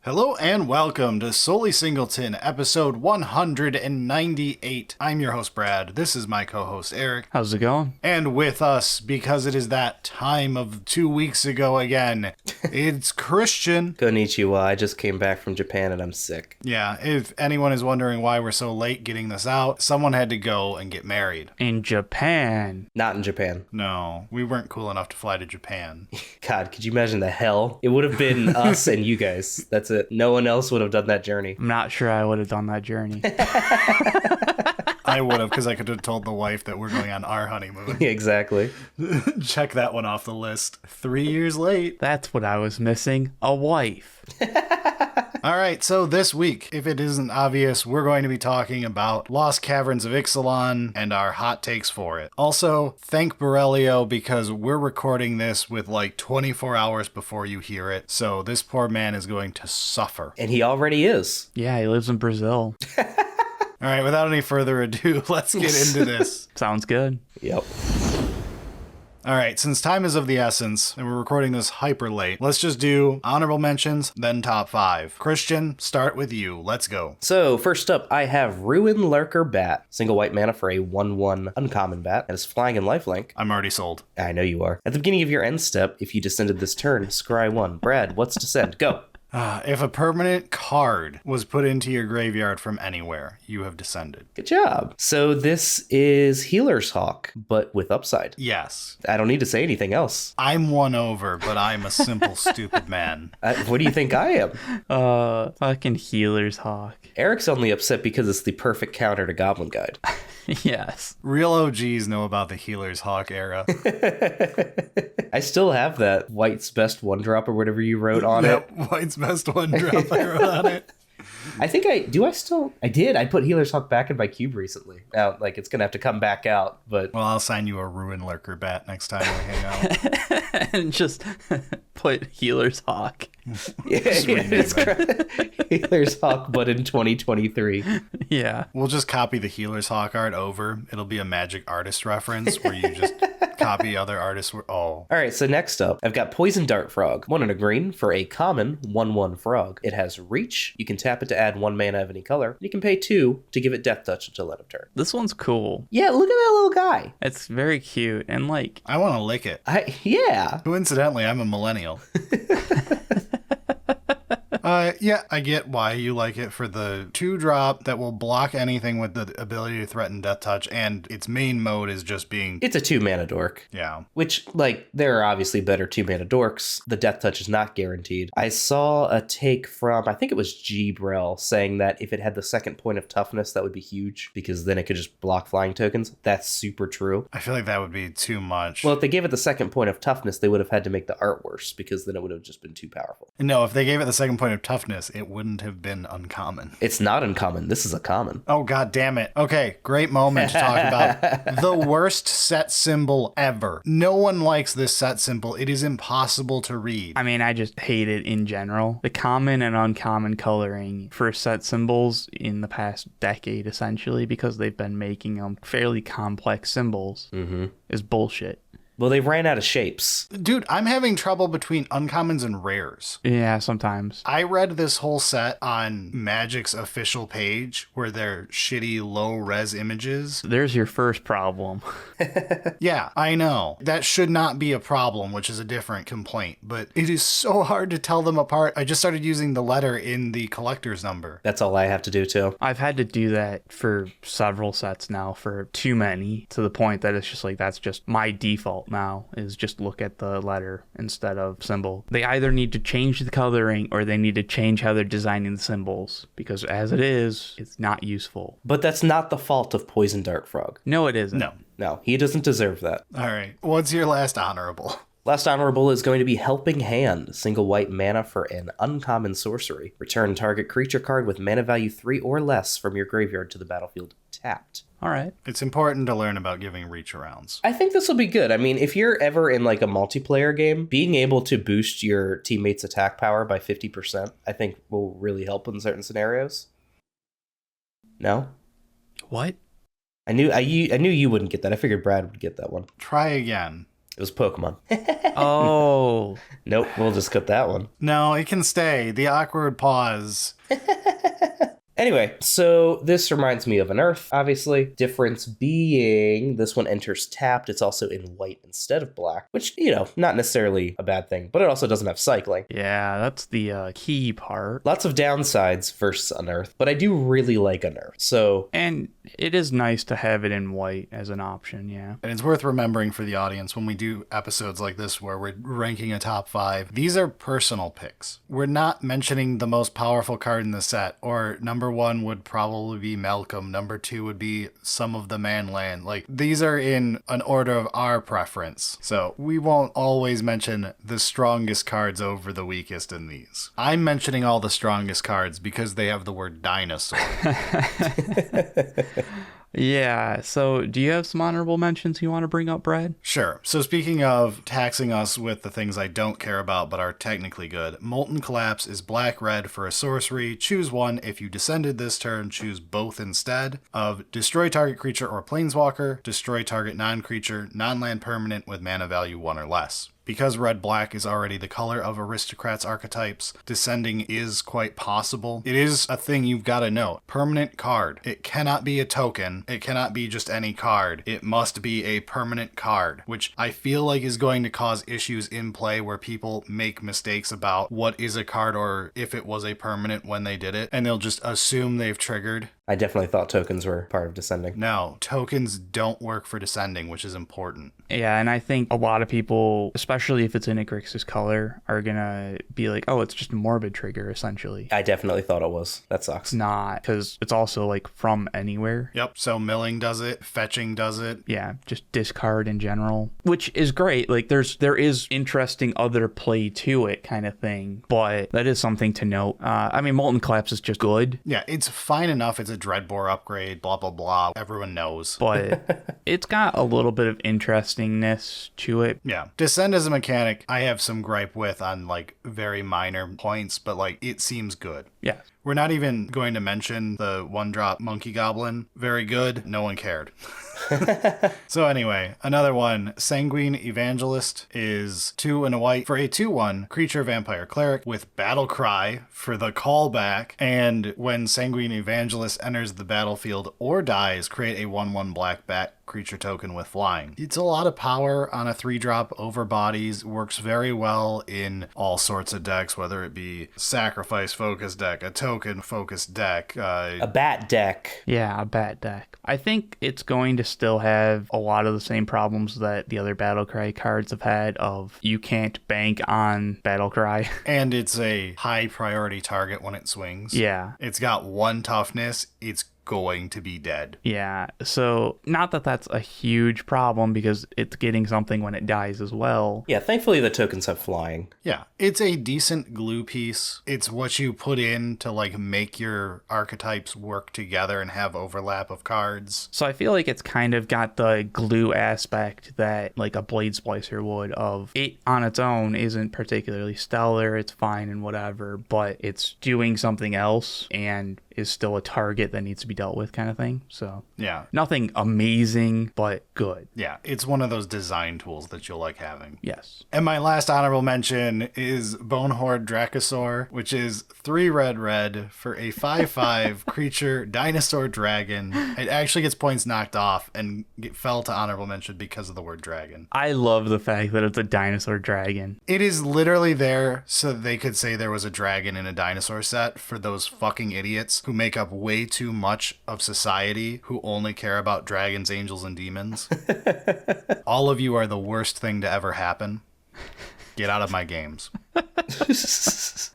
Hello and welcome to Solely Singleton, episode 198. I'm your host, Brad. This is my co-host, Eric. How's it going? And with us, because it is that time of 2 weeks ago again, it's Christian. Konnichiwa, I just came back from Japan and I'm sick. Yeah, if anyone is wondering why we're so late getting this out, someone had to go and get married. In Japan. Not in Japan. No, we weren't cool enough to fly to Japan. God, could you imagine the hell? It would have been us and you guys. That's it. No one else would have done that journey. I'm not sure I would have done that journey. I would have, because I could have told the wife that we're going on our honeymoon. Yeah, exactly. Check that one off the list. 3 years late. That's what I was missing. A wife. All right, so this week, if it isn't obvious, we're going to be talking about Lost Caverns of Ixalan and our hot takes for it. Also, thank Berilio because we're recording this with like 24 hours before you hear it, so this poor man is going to suffer. And he already is. Yeah, he lives in Brazil. All right, without any further ado, let's get into this. Sounds good. Yep. All right, since time is of the essence, and we're recording this hyper late, let's just do honorable mentions, then top 5. Christian, start with you. Let's go. So, first up, I have Ruin Lurker Bat. Single white mana for a 1/1 uncommon bat. And it's flying and lifelink. I'm already sold. I know you are. At the beginning of your end step, if you descended this turn, scry 1. Brad, what's descend? Go. If a permanent card was put into your graveyard from anywhere, you have descended. Good job. So this is Healer's Hawk, but with upside. Yes. I don't need to say anything else. I'm won over, but I'm a simple, stupid man. What do you think I am? Fucking Healer's Hawk. Eric's only upset because it's the perfect counter to Goblin Guide. Yes. Real OGs know about the Healer's Hawk era. I still have that White's Best One Drop or whatever you wrote on it. White's Best One Drop I wrote on it. I think I did. I put Healer's Hawk back in my cube recently. Now, like, it's going to have to come back out, but... Well, I'll sign you a Ruin Lurker bat next time we hang out. And just put Healer's Hawk. Yeah, it's Healer's Hawk, but in 2023. Yeah. We'll just copy the Healer's Hawk art over. It'll be a Magic Artist reference where you just copy other artists. Oh. All right, so next up, I've got Poison Dart Frog. 1 and a green for a common 1/1 frog. It has reach. You can tap it to add 1 mana of any color. You can pay 2 to give it Death Touch until end of turn. This one's cool. Yeah, look at that little guy. It's very cute. And like... I want to lick it. Yeah. Coincidentally, I'm a millennial. Yeah, I get why you like it for the 2-drop that will block anything with the ability to threaten Death Touch, and its main mode is just being... It's a 2-mana dork. Yeah. Which, like, there are obviously better 2-mana dorks. The Death Touch is not guaranteed. I saw a take from, I think it was G-Brel, saying that if it had the second point of toughness, that would be huge, because then it could just block flying tokens. That's super true. I feel like that would be too much. Well, if they gave it the second point of toughness, they would have had to make the art worse, because then it would have just been too powerful. No, if they gave it the second point of toughness, it wouldn't have been uncommon. It's not uncommon. This is a common. Oh, god damn it. Okay, great moment to talk about the worst set symbol ever. No one likes this set symbol. It is impossible to read. I mean, I just hate it in general. The common and uncommon coloring for set symbols in the past decade, essentially, because they've been making them fairly complex symbols, is bullshit. Well, they ran out of shapes. Dude, I'm having trouble between uncommons and rares. Yeah, sometimes. I read this whole set on Magic's official page where they're shitty low-res images. There's your first problem. Yeah, I know. That should not be a problem, which is a different complaint. But it is so hard to tell them apart. I just started using the letter in the collector's number. That's all I have to do, too. I've had to do that for several sets now, for too many, to the point that it's just like, that's just my default now, is just look at the letter instead of symbol. They either need to change the coloring or they need to change how they're designing the symbols, because as it is, it's not useful. But that's not the fault of Poison Dart Frog. No, it isn't. No, he doesn't deserve that. All right. What's your last honorable? Last honorable is going to be Helping Hand. Single white mana for an uncommon sorcery. Return target creature card with mana value 3 or less from your graveyard to the battlefield tapped. All right. It's important to learn about giving reach arounds. I think this will be good. I mean, if you're ever in like a multiplayer game, being able to boost your teammates' attack power by 50%, I think will really help in certain scenarios. No? What? I knew you wouldn't get that. I figured Brad would get that one. Try again. It was Pokemon. Oh. Nope, we'll just cut that one. No, it can stay. The awkward pause. Anyway, so this reminds me of Unearth, obviously. Difference being this one enters tapped. It's also in white instead of black, which, not necessarily a bad thing, but it also doesn't have cycling. Yeah, that's the key part. Lots of downsides versus Unearth, but I do really like Unearth. So, and it is nice to have it in white as an option, yeah. And it's worth remembering for the audience when we do episodes like this where we're ranking a top 5, these are personal picks. We're not mentioning the most powerful card in the set, or number 1 would probably be Malcolm, number 2 would be some of the Manland. Like, these are in an order of our preference. So we won't always mention the strongest cards over the weakest in these. I'm mentioning all the strongest cards because they have the word dinosaur. Yeah, so do you have some honorable mentions you want to bring up, Brad? Sure. So speaking of taxing us with the things I don't care about but are technically good, Molten Collapse is black-red for a sorcery. Choose one. If you descended this turn, choose both instead of destroy target creature or planeswalker, destroy target non-creature, non-land permanent with mana value 1 or less. Because red-black is already the color of aristocrats archetypes, descending is quite possible. It is a thing you've got to know. Permanent card. It cannot be a token. It cannot be just any card. It must be a permanent card, which I feel like is going to cause issues in play where people make mistakes about what is a card or if it was a permanent when they did it, and they'll just assume they've triggered. I definitely thought tokens were part of descending. No, tokens don't work for descending, which is important. Yeah, and I think a lot of people, especially if it's in Igrix's color, are gonna be like, oh, it's just a morbid trigger, essentially. I definitely thought it was. That sucks. It's not, because it's also like from anywhere. Yep, so milling does it, fetching does it. Yeah, just discard in general, which is great. Like there is interesting other play to it kind of thing, but that is something to note. I mean, Molten Collapse is just good. Yeah, it's fine enough. It's a Dreadbore upgrade, blah, blah, blah. Everyone knows. But it's got a little bit of interestingness to it. Yeah. Descend as a mechanic, I have some gripe with on, like, very minor points, but, like, it seems good. Yeah. We're not even going to mention the one-drop Monkey Goblin. Very good. No one cared. So anyway, another one, Sanguine Evangelist, is 2 and a white for a 2/1 creature vampire cleric with Battle Cry for the callback. And when Sanguine Evangelist enters the battlefield or dies, create a 1/1 black bat creature token with flying. It's a lot of power on a 3-drop over bodies. Works very well in all sorts of decks, whether it be sacrifice focused deck, a token focused deck, a bat deck. Yeah, a bat deck. I think it's going to still have a lot of the same problems that the other Battlecry cards have had of you can't bank on Battlecry. And it's a high priority target when it swings. Yeah. It's got 1 toughness. It's going to be dead. Yeah, so not that that's a huge problem because it's getting something when it dies as well. Yeah, thankfully the tokens have flying. Yeah, it's a decent glue piece. It's what you put in to like make your archetypes work together and have overlap of cards. So I feel like it's kind of got the glue aspect that like a Blade Splicer would, of it on its own isn't particularly stellar, it's fine and whatever, but it's doing something else and is still a target that needs to be dealt with kind of thing. So yeah, nothing amazing, but good. Yeah, it's one of those design tools that you'll like having. Yes. And my last honorable mention is Bonehorde Dracosaur, which is 3 red for a 5/5 creature dinosaur dragon. It actually gets points knocked off and fell to honorable mention because of the word dragon. I love the fact that it's a dinosaur dragon. It is literally there so that they could say there was a dragon in a dinosaur set for those fucking idiots who make up way too much of society who only care about dragons, angels, and demons. All of you are the worst thing to ever happen. Get out of my games.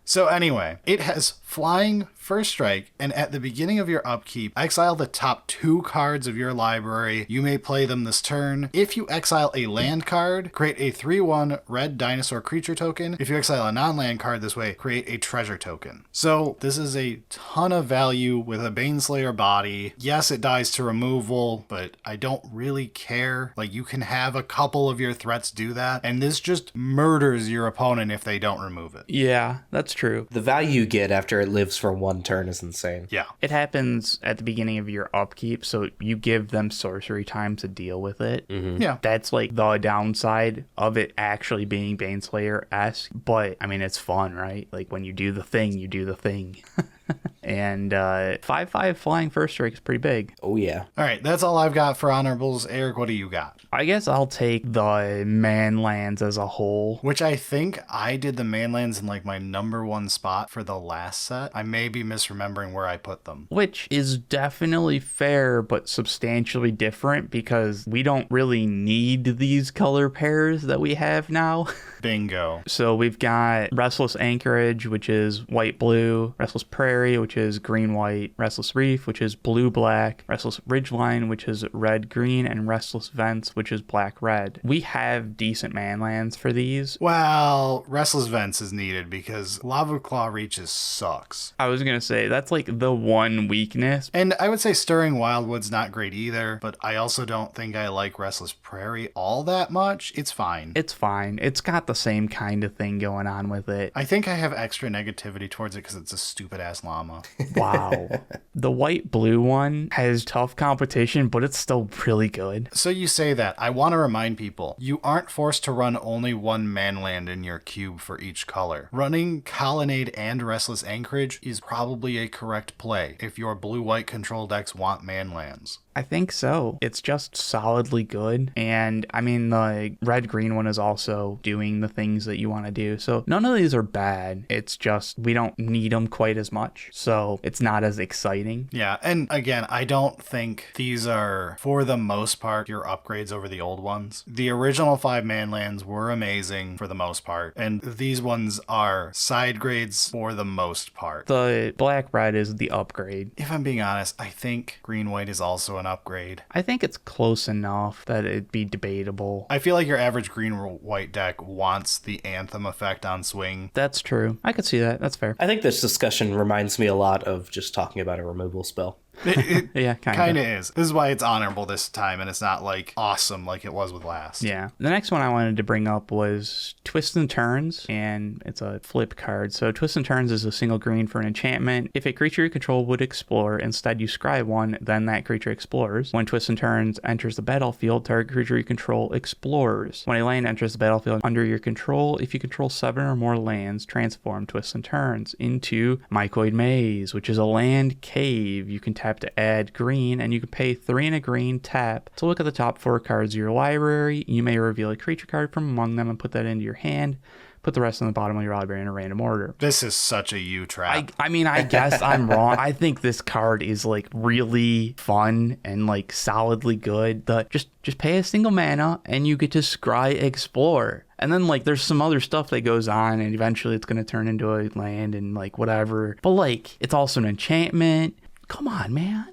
So anyway, it has flying, first strike, and at the beginning of your upkeep, exile the top 2 cards of your library. You may play them this turn. If you exile a land card, create a 3/1 red dinosaur creature token. If you exile a non-land card this way, create a treasure token. So this is a ton of value with a Baneslayer body. Yes, it dies to removal, but I don't really care. Like, you can have a couple of your threats do that, and this just murders your opponent if they don't. don't remove it. Yeah, that's true. The value you get after it lives for one turn is insane. Yeah. It happens at the beginning of your upkeep, so you give them sorcery time to deal with it. Yeah. That's like the downside of it actually being Baneslayer-esque, but I mean, it's fun, right? Like when you do the thing, you do the thing. And 5/5 flying first strike is pretty big. Oh, yeah. All right, that's all I've got for honorables. Eric, what do you got? I guess I'll take the manlands as a whole. Which I think I did the manlands in like my number one spot for the last set. I may be misremembering where I put them. Which is definitely fair, but substantially different because we don't really need these color pairs that we have now. Bingo. So we've got Restless Anchorage, which is white-blue, Restless Prairie, which is green-white, Restless Reef, which is blue-black, Restless Ridgeline, which is red-green, and Restless Vents, which is black-red. We have decent manlands for these. Well, Restless Vents is needed because Lava Claw Reaches sucks. I was going to say, that's like the one weakness. And I would say Stirring Wildwood's not great either, but I also don't think I like Restless Prairie all that much. It's fine. It's fine. It's got the same kind of thing going on with it. I think I have extra negativity towards it because it's a stupid-ass llama. Wow. The white-blue one has tough competition, but it's still really good. So you say that. I want to remind people, you aren't forced to run only one manland in your cube for each color. Running Colonnade and Restless Anchorage is probably a correct play if your blue-white control decks want manlands. I think so. It's just solidly good. And I mean, the red-green one is also doing the things that you want to do. So none of these are bad. It's just we don't need them quite as much. So it's not as exciting. Yeah, and again, I don't think these are, for the most part, your upgrades over the old ones. The original 5 manlands were amazing for the most part, and these ones are side grades for the most part. The black-red is the upgrade. If I'm being honest, I think green-white is also an upgrade. I think it's close enough that it'd be debatable. I feel like your average green-white deck wants the Anthem effect on swing. That's true. I could see that. That's fair. I think this discussion reminds me a lot of just talking about a removal spell. It Yeah, kind of is. This is why it's honorable this time, and it's not like awesome like it was with last. Yeah. The next one I wanted to bring up was Twists and Turns, and it's a flip card. So Twists and Turns is a single green for an enchantment. If a creature you control would explore, instead you scry one, then that creature explores. When Twists and Turns enters the battlefield, target creature you control explores. When a land enters the battlefield under your control, if you control 7 or more lands, transform Twists and Turns into Mycoid Maze, which is a land cave. You can tap to add green, and you can pay 3 and a green, tap to look at the top 4 cards of your library. You may reveal a creature card from among them and put that into your hand. Put the rest on the bottom of your library in a random order. This is such a U-trap. I mean, I guess I'm wrong. I think this card is like really fun and like solidly good. Just pay a single mana and you get to scry explore. And then like there's some other stuff that goes on and eventually it's going to turn into a land and like whatever. But like it's also an enchantment. Come on, man.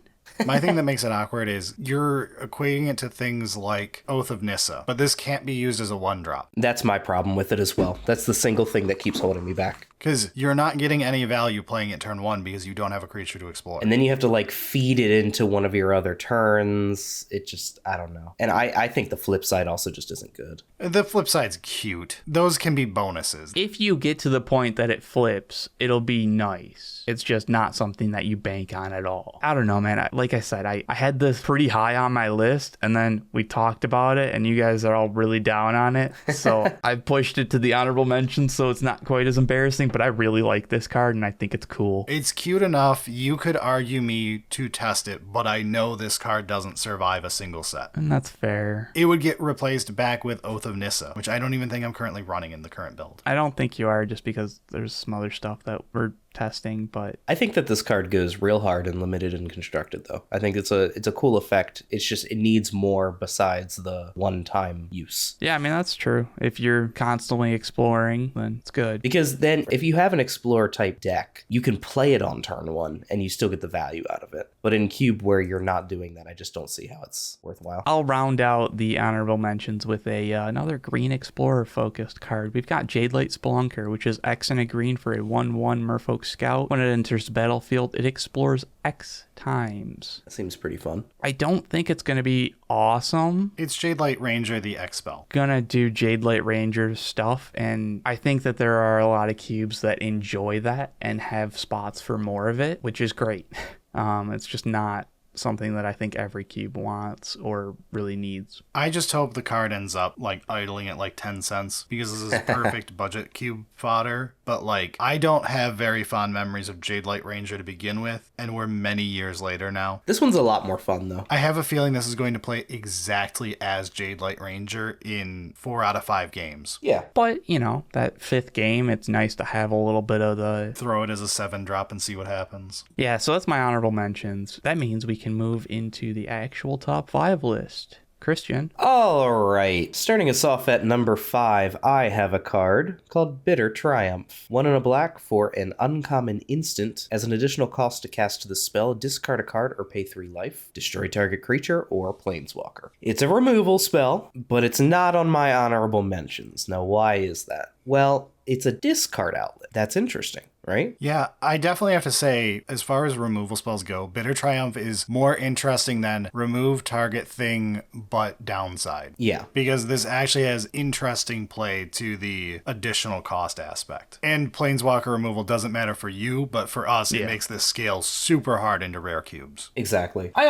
My thing that makes it awkward is you're equating it to things like Oath of Nissa, but this can't be used as a 1-drop. That's my problem with it as well. That's the single thing that keeps holding me back. Because you're not getting any value playing it turn 1 because you don't have a creature to explore. And then you have to like feed it into one of your other turns. It just, I don't know. And I think the flip side also just isn't good. The flip side's cute. Those can be bonuses. If you get to the point that it flips, it'll be nice. It's just not something that you bank on at all. I don't know, man. Like I said, I had this pretty high on my list, and then we talked about it, and you guys are all really down on it. So I pushed it to the honorable mention, so it's not quite as embarrassing, but I really like this card, and I think it's cool. It's cute enough. You could argue me to test it, but I know this card doesn't survive a single set. And that's fair. It would get replaced back with Oath of Nissa, which I don't even think I'm currently running in the current build. I don't think you are, just because there's some other stuff that we're testing, but I think that this card goes real hard in limited and constructed though. I think it's a cool effect. It's just it needs more besides the one-time use. yeah, I mean that's true. If you're constantly exploring, then it's good. Because then if you have an explorer type deck, you can play it on turn 1 and you still get the value out of it. But in cube where you're not doing that, I just don't see how it's worthwhile. I'll round out the honorable mentions with another green explorer focused card. We've got Jadelight Spelunker, which is X and a green for a 1/1 Merfolk Scout. When it enters the battlefield, it explores X times. That seems pretty fun. I don't think it's going to be awesome. It's Jade Light Ranger, the X spell. Gonna do Jade Light Ranger stuff, and I think that there are a lot of cubes that enjoy that and have spots for more of it, which is great. It's just not something that I think every cube wants or really needs. I just hope the card ends up like idling at like 10 cents because this is perfect budget cube fodder. But like, I don't have very fond memories of Jade Light Ranger to begin with, and we're many years later now. This one's a lot more fun though. I have a feeling this is going to play exactly as Jade Light Ranger in 4 out of 5 games. Yeah. But, you know, that 5th game, it's nice to have a little bit of the... Throw it as a 7-drop and see what happens. Yeah, so that's my honorable mentions. That means we can move into the actual top 5 list. Christian. All right. Starting us off at number 5, I have a card called Bitter Triumph. 1 and a black for an uncommon instant. As an additional cost to cast the spell, discard a card or pay 3 life. Destroy target creature or planeswalker. It's a removal spell, but it's not on my honorable mentions. Now, why is that? Well, it's a discard outlet. That's interesting, right? Yeah, I definitely have to say, as far as removal spells go, Bitter Triumph is more interesting than remove target thing but downside. Yeah. Because this actually has interesting play to the additional cost aspect. And Planeswalker removal doesn't matter for you, but for us, it makes this scale super hard into rare cubes. Exactly. I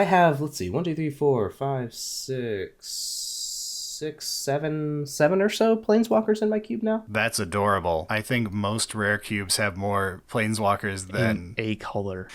have, let's see, 1, 2, 3, 4, 5, 6, 7 or so planeswalkers in my cube now. That's adorable. I think most rare cubes have more planeswalkers than A color.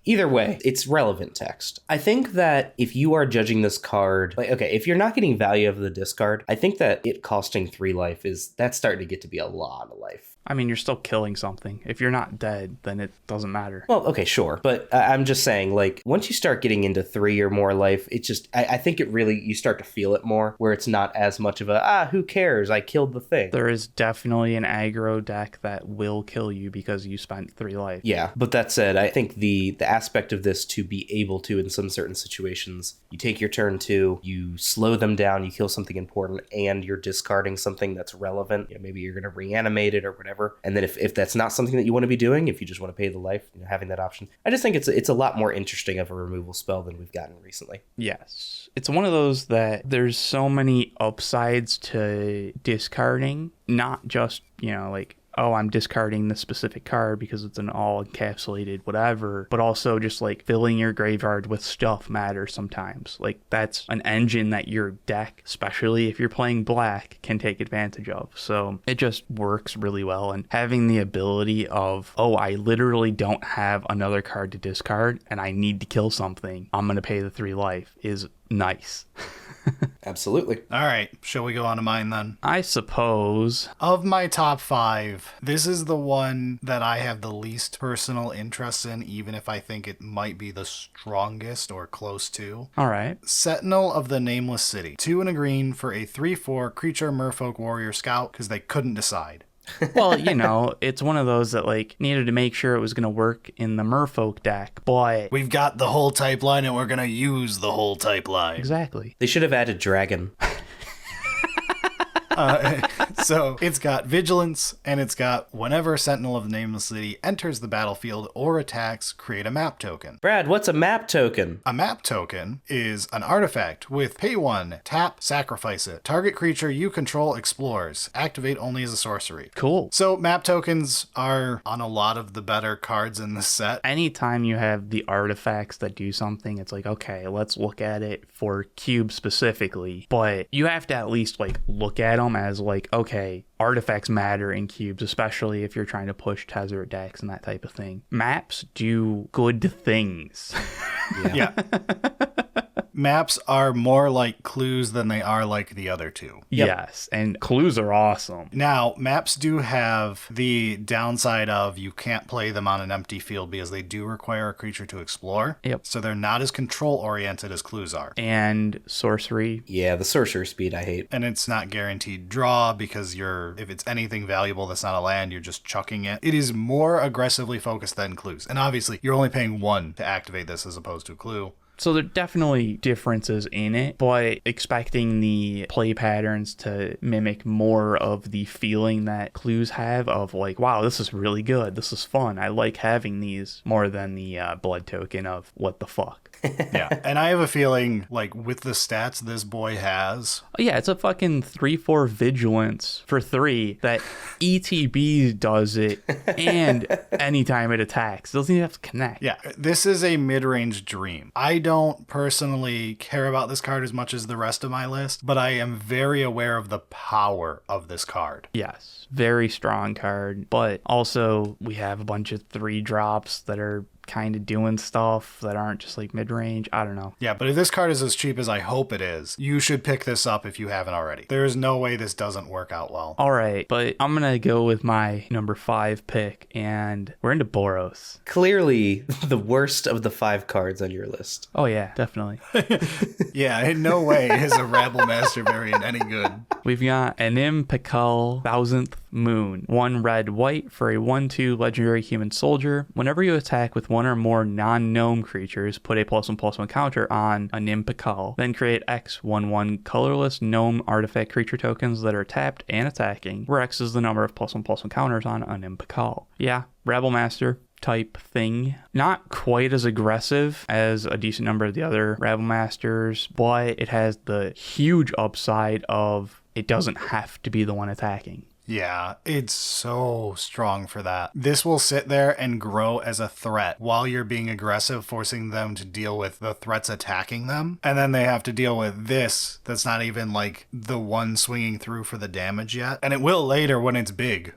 Either way, it's relevant text. I think that if you are judging this card, like, okay, if you're not getting value of the discard, I think that it costing 3 life that's starting to get to be a lot of life. I mean, you're still killing something. If you're not dead, then it doesn't matter. Well, okay, sure. But I'm just saying, like, once you start getting into 3 or more life, it just, I think it really, you start to feel it more, where it's not as much of who cares? I killed the thing. There is definitely an aggro deck that will kill you because you spent 3 life. Yeah, but that said, I think the aspect of this to be able to, in some certain situations, you take your turn 2, you slow them down, you kill something important, and you're discarding something that's relevant. You know, maybe you're going to reanimate it or whatever. And then if that's not something that you want to be doing, if you just want to pay the life, you know, having that option, I just think it's a lot more interesting of a removal spell than we've gotten recently. Yes. It's one of those that there's so many upsides to discarding, not just, you know, like, oh, I'm discarding this specific card because it's an all encapsulated whatever, but also just like filling your graveyard with stuff matters sometimes. Like that's an engine that your deck, especially if you're playing black, can take advantage of. So it just works really well. And having the ability of, oh, I literally don't have another card to discard and I need to kill something, I'm going to pay the 3 life is nice. Absolutely. All right, shall we go on to mine then? I suppose. Of my top 5, this is the one that I have the least personal interest in, even if I think it might be the strongest or close to. All right. Sentinel of the Nameless City. 2 and a green for a 3/4 creature merfolk warrior scout because they couldn't decide. Well, you know, it's one of those that like needed to make sure it was going to work in the merfolk deck, but we've got the whole type line and we're going to use the whole type line. Exactly. They should have added dragon. So it's got vigilance, and it's got whenever Sentinel of the Nameless City enters the battlefield or attacks, create a map token. Brad, what's a map token? A map token is an artifact with pay 1, tap, sacrifice it. Target creature you control explores. Activate only as a sorcery. Cool. So map tokens are on a lot of the better cards in this set. Anytime you have the artifacts that do something, it's like, okay, let's look at it for cube specifically, but you have to at least like look at them as like, okay, artifacts matter in cubes, especially if you're trying to push Tezzeret decks and that type of thing. Maps do good things. Yeah. Maps are more like clues than they are like the other two. Yep. Yes, and clues are awesome. Now, maps do have the downside of you can't play them on an empty field because they do require a creature to explore. Yep. So they're not as control-oriented as clues are. And sorcery. Yeah, the sorcerer speed I hate. And it's not guaranteed draw because if it's anything valuable that's not a land, you're just chucking it. It is more aggressively focused than clues. And obviously, you're only paying 1 to activate this as opposed to a clue. So there are definitely differences in it, but expecting the play patterns to mimic more of the feeling that clues have of like, wow, this is really good. This is fun. I like having these more than the blood token of what the fuck. Yeah, and I have a feeling, like, with the stats this boy has... Oh, yeah, it's a fucking 3/4 vigilance for 3 that ETB does it, and anytime it attacks. It doesn't even have to connect. Yeah, this is a mid-range dream. I don't personally care about this card as much as the rest of my list, but I am very aware of the power of this card. Yes, very strong card, but also we have a bunch of 3-drops that are kind of doing stuff that aren't just like mid-range. I don't know. Yeah, but if this card is as cheap as I hope it is, you should pick this up if you haven't already. There is no way this doesn't work out well. All right, but I'm going to go with my number 5 pick, and we're into Boros. Clearly the worst of the 5 cards on your list. Oh, yeah, definitely. Yeah, in no way is a Rabble Master variant any good. We've got Anim Pakal, 1000th Moon. 1 red-white for a 1/2 legendary human soldier. Whenever you attack with 1 or more non-gnome creatures, put a +1/+1 counter on Anim Pakal. Then create X 1/1 colorless gnome artifact creature tokens that are tapped and attacking, where X is the number of +1/+1 counters on Anim Pakal. Yeah, Rabble Master type thing. Not quite as aggressive as a decent number of the other Rabble Masters, but it has the huge upside of it doesn't have to be the one attacking. Yeah, it's so strong for that. This will sit there and grow as a threat while you're being aggressive, forcing them to deal with the threats attacking them. And then they have to deal with this that's not even like the one swinging through for the damage yet. And it will later when it's big.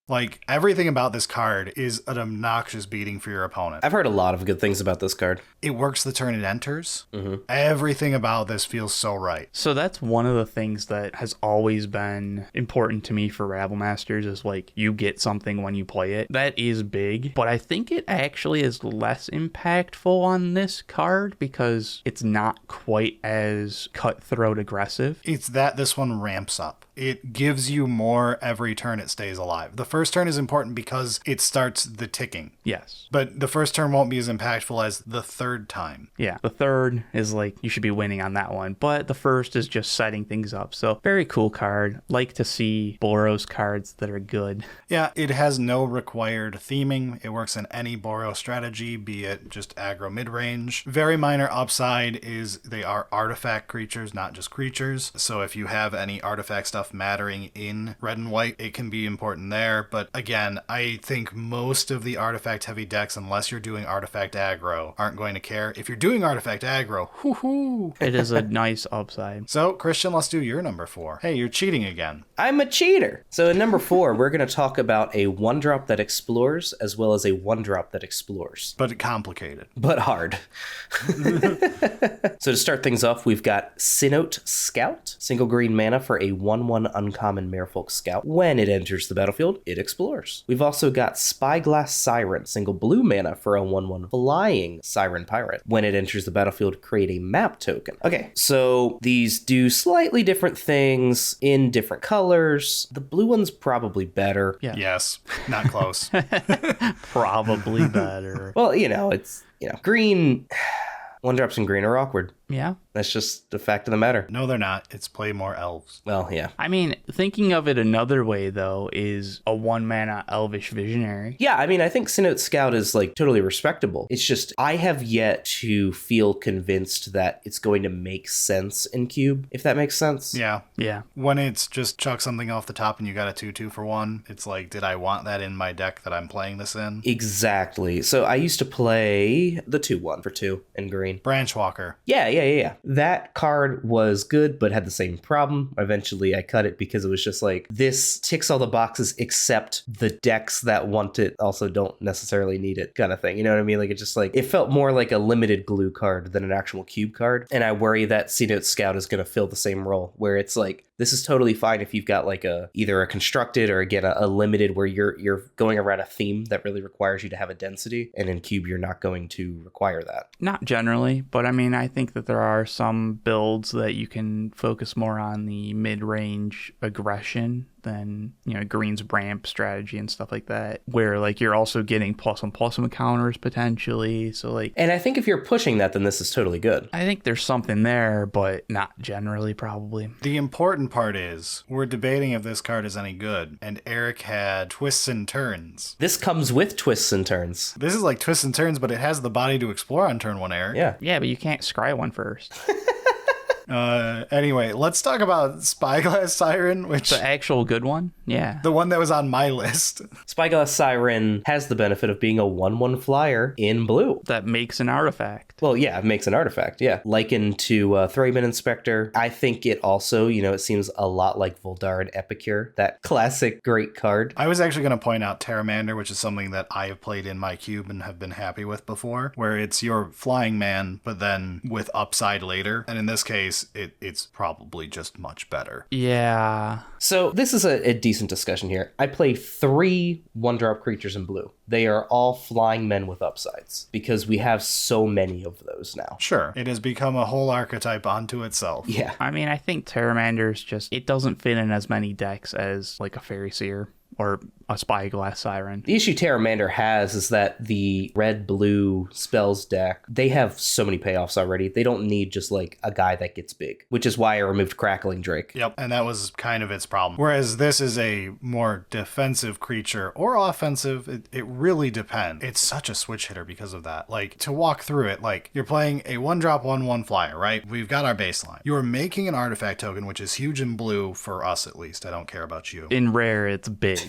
Like, everything about this card is an obnoxious beating for your opponent. I've heard a lot of good things about this card. It works the turn it enters. Everything about this feels so right. So that's one of the things that has always been important to me for Rabble Masters is like you get something when you play it. That is big, but I think it actually is less impactful on this card because it's not quite as cutthroat aggressive. It's that this one ramps up. It gives you more every turn it stays alive. The first turn is important because it starts the ticking. Yes. But the first turn won't be as impactful as the third time. Yeah. The third is like you should be winning on that one, but the first is just setting things up. So very cool card. Like to see Boros cards that are good. Yeah, it has no required theming. It works in any Boros strategy, be it just aggro mid-range. Very minor upside is they are artifact creatures, not just creatures. So if you have any artifact stuff mattering in red and white, it can be important there. But again, I think most of the artifact heavy decks, unless you're doing artifact aggro, aren't going to care. If you're doing artifact aggro, whoo-hoo. It is a nice upside. So, Christian, let's do your number 4. Hey, you're cheating again. I'm a cheater. So in number 4, we're going to talk about a 1-drop that explores as well as a 1-drop that explores. But complicated. But hard. So to start things off, we've got Sinnoh Scout. Single green mana for a 1/1 uncommon Merfolk Scout. When it enters the battlefield, it explores. We've also got Spyglass Siren. Single blue mana for a 1/1 flying Siren Pirate. When it enters the battlefield, create a map token. Okay, so these do slightly different things in different colors. The blue one's probably better. Yeah. Yes, not close. Probably better. Well, it's, green... 1-drops in green are awkward. Yeah. That's just the fact of the matter. No, they're not. It's play more elves. Well, yeah. I mean, thinking of it another way, though, is a 1-mana Elvish Visionary. Yeah, I mean, I think Sinnoh Scout is, totally respectable. It's just, I have yet to feel convinced that it's going to make sense in Cube, if that makes sense. Yeah. Yeah. When it's just chuck something off the top and you got a 2/2 for 1, it's like, did I want that in my deck that I'm playing this in? Exactly. So I used to play the 2/1 for 2 in green. Branchwalker. Yeah. That card was good, but had the same problem. Eventually, I cut it because it was just like, this ticks all the boxes except the decks that want it also don't necessarily need it kind of thing. You know what I mean? Like, it felt more like a limited glue card than an actual cube card. And I worry that Sinnoh Scout is going to fill the same role, where it's like, this is totally fine if you've got either a constructed or again a limited where you're going around a theme that really requires you to have a density, and in Cube you're not going to require that. Not generally, but I mean, I think that there are some builds that you can focus more on the mid-range aggression than, Green's ramp strategy and stuff like that, where like you're also getting +1/+1 encounters potentially. So like, And I think if you're pushing that, then this is totally good. I think there's something there, but not generally probably. The important part is we're debating if this card is any good, and Eric had twists and turns. This comes with twists and turns. This is like twists and turns, but it has the body to explore on turn 1, Eric. Yeah, but you can't scry one first. Anyway, let's talk about Spyglass Siren, which... The actual good one? Yeah. The one that was on my list. Spyglass Siren has the benefit of being a 1/1 flyer in blue. That makes an artifact. Well, yeah, it makes an artifact, yeah. Likened to Thraben Inspector. I think it also, it seems a lot like Voldaren Epicure, that classic great card. I was actually going to point out Pteramander, which is something that I have played in my cube and have been happy with before, where it's your flying man, but then with upside later. And in this case, it's probably just much better. Yeah. So this is a decent discussion here. I play 3 1-drop creatures in blue. They are all flying men with upsides because we have so many of those now. Sure. It has become a whole archetype onto itself. Yeah. I mean, I think Pteramander's it doesn't fit in as many decks as like a Fairy Seer or a Spyglass Siren. The issue Pteramander has is that the red-blue spells deck, they have so many payoffs already. They don't need just like a guy that gets big, which is why I removed Crackling Drake. Yep, and that was kind of its problem. Whereas this is a more defensive creature or offensive, it really depends. It's such a switch hitter because of that. Like, to walk through it, like, you're playing a 1-drop 1/1 flyer, right? We've got our baseline. You're making an artifact token, which is huge in blue for us at least. I don't care about you. In rare, it's big.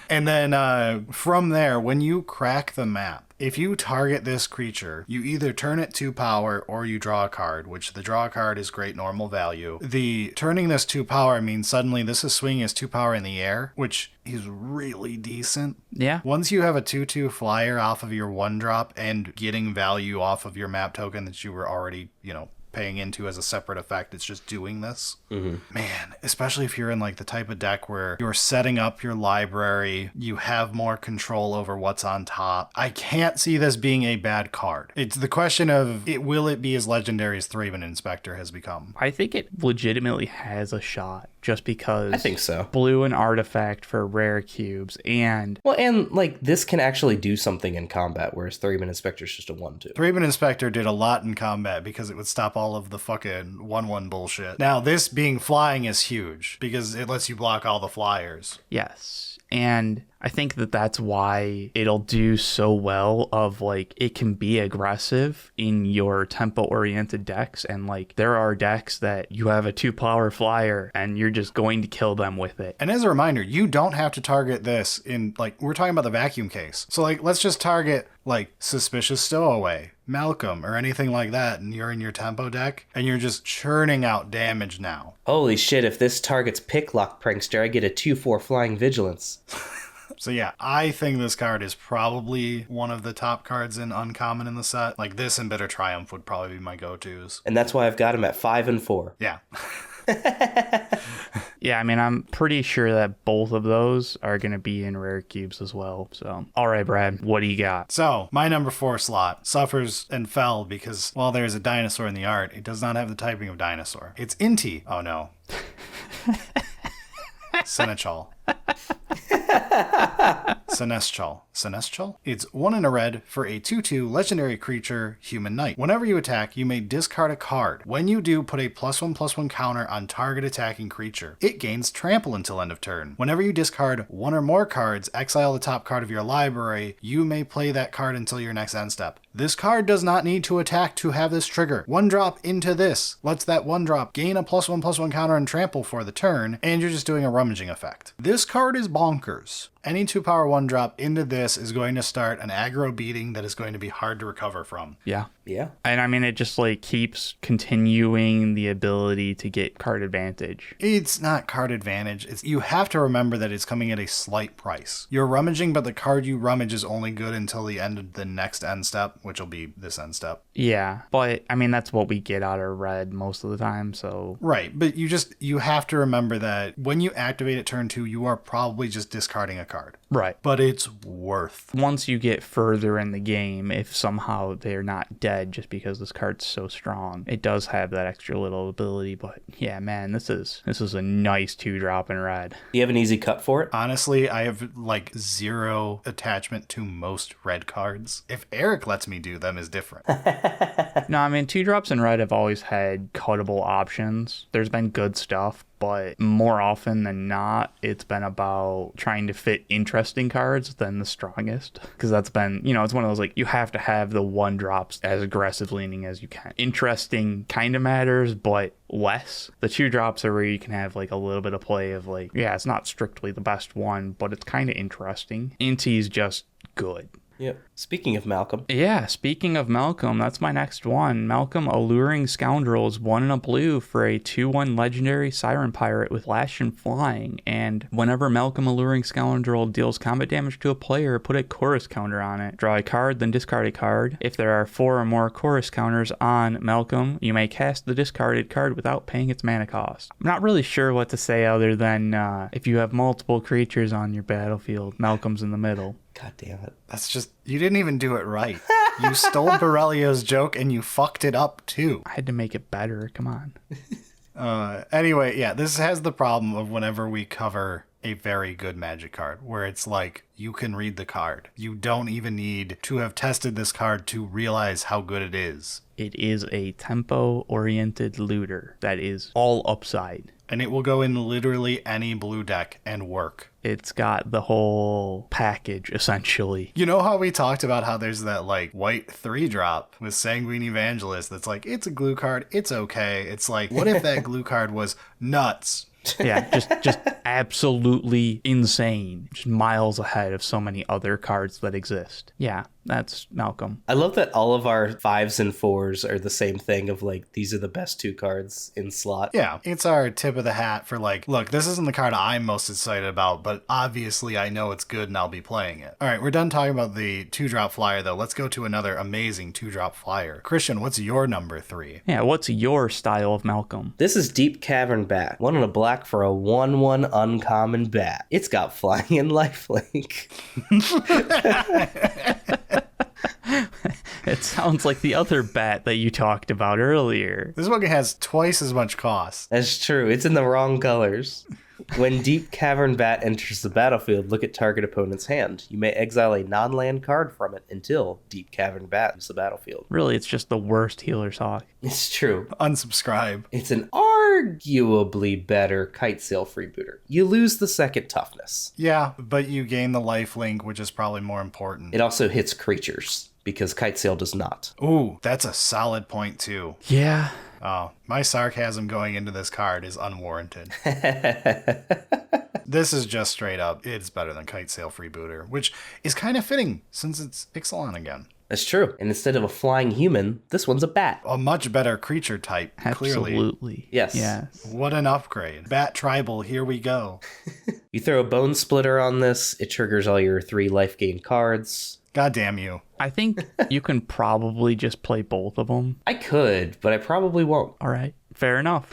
And then from there, when you crack the map, if you target this creature, you either turn it 2 power or you draw a card, which the draw card is great normal value. The turning this 2 power means suddenly this is swinging as 2 power in the air, which is really decent. Yeah. Once you have a 2/2 flyer off of your 1-drop and getting value off of your map token that you were already, paying into as a separate effect, it's just doing this. Man, especially if you're in like the type of deck where you're setting up your library, you have more control over what's on top. I can't see this being a bad card. It's the question of will it be as legendary as Thraben Inspector has become? I think it legitimately has a shot just because I think so. Blue and artifact for rare cubes and like this can actually do something in combat, whereas Thraben Inspector is just a 1/2. Thraben Inspector did a lot in combat because it would stop all of the fucking 1/1 bullshit. Now, this being flying is huge because it lets you block all the flyers. yes. And I think that's why it'll do so well of like it can be aggressive in your tempo oriented decks. And like there are decks that you have a 2 power flyer and you're just going to kill them with it. And as a reminder, you don't have to target this in like we're talking about the vacuum case. So like let's just target like Suspicious Stowaway, Malcolm, or anything like that, and you're in your tempo deck and you're just churning out damage now. Holy shit, if this targets Picklock Prankster, I get a 2/4 Flying Vigilance. So yeah, I think this card is probably one of the top cards in Uncommon in the set. Like this and Bitter Triumph would probably be my go-tos. And that's why I've got him at 5 and 4. Yeah. Yeah, I mean, I'm pretty sure that both of those are going to be in rare cubes as well. So, all right, Brad, what do you got? So, my number 4 slot suffers and fell because while there's a dinosaur in the art, it does not have the typing of dinosaur. It's Inti. Oh, no. Seneschal. Seneschal? It's 1 in a red for a 2/2 legendary creature, Human Knight. Whenever you attack, you may discard a card. When you do, put a +1/+1 counter on target attacking creature. It gains trample until end of turn. Whenever you discard 1 or more cards, exile the top card of your library. You may play that card until your next end step. This card does not need to attack to have this trigger. 1-drop into this lets that 1-drop gain a +1/+1 counter and trample for the turn, and you're just doing a rummaging effect. This card is bonkers. Any 2-power 1-drop into this is going to start an aggro beating that is going to be hard to recover from. Yeah. Yeah. And I mean, it just like keeps continuing the ability to get card advantage. It's not card advantage. You have to remember that it's coming at a slight price. You're rummaging, but the card you rummage is only good until the end of the next end step, which will be this end step. Yeah, but I mean, that's what we get out of red most of the time, so... Right, but you have to remember that when you activate at turn 2, you are probably just discarding a card. Right. But but it's worth. Once you get further in the game, if somehow they're not dead just because this card's so strong, it does have that extra little ability. But yeah, man, this is a nice 2-drop in red. Do you have an easy cut for it? Honestly, I have like 0 attachment to most red cards. If Eric lets me do them is different. No, I mean, 2-drops in red have always had cuttable options. There's been good stuff, but more often than not, it's been about trying to fit interesting cards than the strongest. Because that's been, it's one of those, like, you have to have the 1-drops as aggressive leaning as you can. Interesting kind of matters, but less. The 2-drops are where you can have, like, a little bit of play of, like, yeah, it's not strictly the best one, but it's kind of interesting. Inti's just good. Yep. Speaking of Malcolm. Yeah, speaking of Malcolm, that's my next one. Malcolm, Alluring Scoundrel, is 1 and a blue for a 2/1 legendary Siren Pirate with Lash and Flying. And whenever Malcolm Alluring Scoundrel deals combat damage to a player, put a chorus counter on it. Draw a card, then discard a card. If there are 4 or more chorus counters on Malcolm, you may cast the discarded card without paying its mana cost. I'm not really sure what to say other than if you have multiple creatures on your battlefield, Malcolm's in the middle. God damn it. That's just, you didn't even do it right. You stole Berilio's joke and you fucked it up too. I had to make it better. Come on. Anyway, yeah, this has the problem of whenever we cover a very good magic card, where it's like, you can read the card. You don't even need to have tested this card to realize how good it is. It is a tempo-oriented looter that is all upside. And it will go in literally any blue deck and work. It's got the whole package, essentially. You know how we talked about how there's that, like, white 3-drop with Sanguine Evangelist that's like, it's a glue card, it's okay. It's like, what if that glue card was nuts? Yeah, just absolutely insane. Just miles ahead of so many other cards that exist. Yeah, that's Malcolm. I love that all of our 5s and 4s are the same thing of, like, these are the best 2 cards in slot. Yeah, it's our tip of the hat for, like, look, this isn't the card I'm most excited about, but obviously I know it's good and I'll be playing it. All right, we're done talking about the 2-drop flyer, though. Let's go to another amazing 2-drop flyer. Christian, what's your number 3? Yeah, what's your style of Malcolm? This is Deep Cavern Bat. 1 and a black for a 1/1 uncommon bat. It's got flying and lifelink. It sounds like the other bat that you talked about earlier. This one has twice as much cost. That's true. It's in the wrong colors. When Deep Cavern Bat enters the battlefield, look at target opponent's hand. You may exile a non-land card from it until Deep Cavern Bat leaves the battlefield. Really, it's just the worst Healer's Hawk. It's true. Unsubscribe. It's an arguably better Kite Sail freebooter. You lose the 2nd toughness. Yeah, but you gain the life link, which is probably more important. It also hits creatures, because Kite Sail does not. Ooh, that's a solid point, too. Yeah. Oh, my sarcasm going into this card is unwarranted. This is just straight up, it's better than Kite Sail Freebooter, which is kind of fitting since it's Ixalan again. That's true. And instead of a flying human, this one's a bat. A much better creature type, clearly. Absolutely. Yes. What an upgrade. Bat Tribal, here we go. You throw a Bone Splitter on this, it triggers all your 3 life gain cards. God damn you. I think you can probably just play both of them. I could, but I probably won't. All right. Fair enough.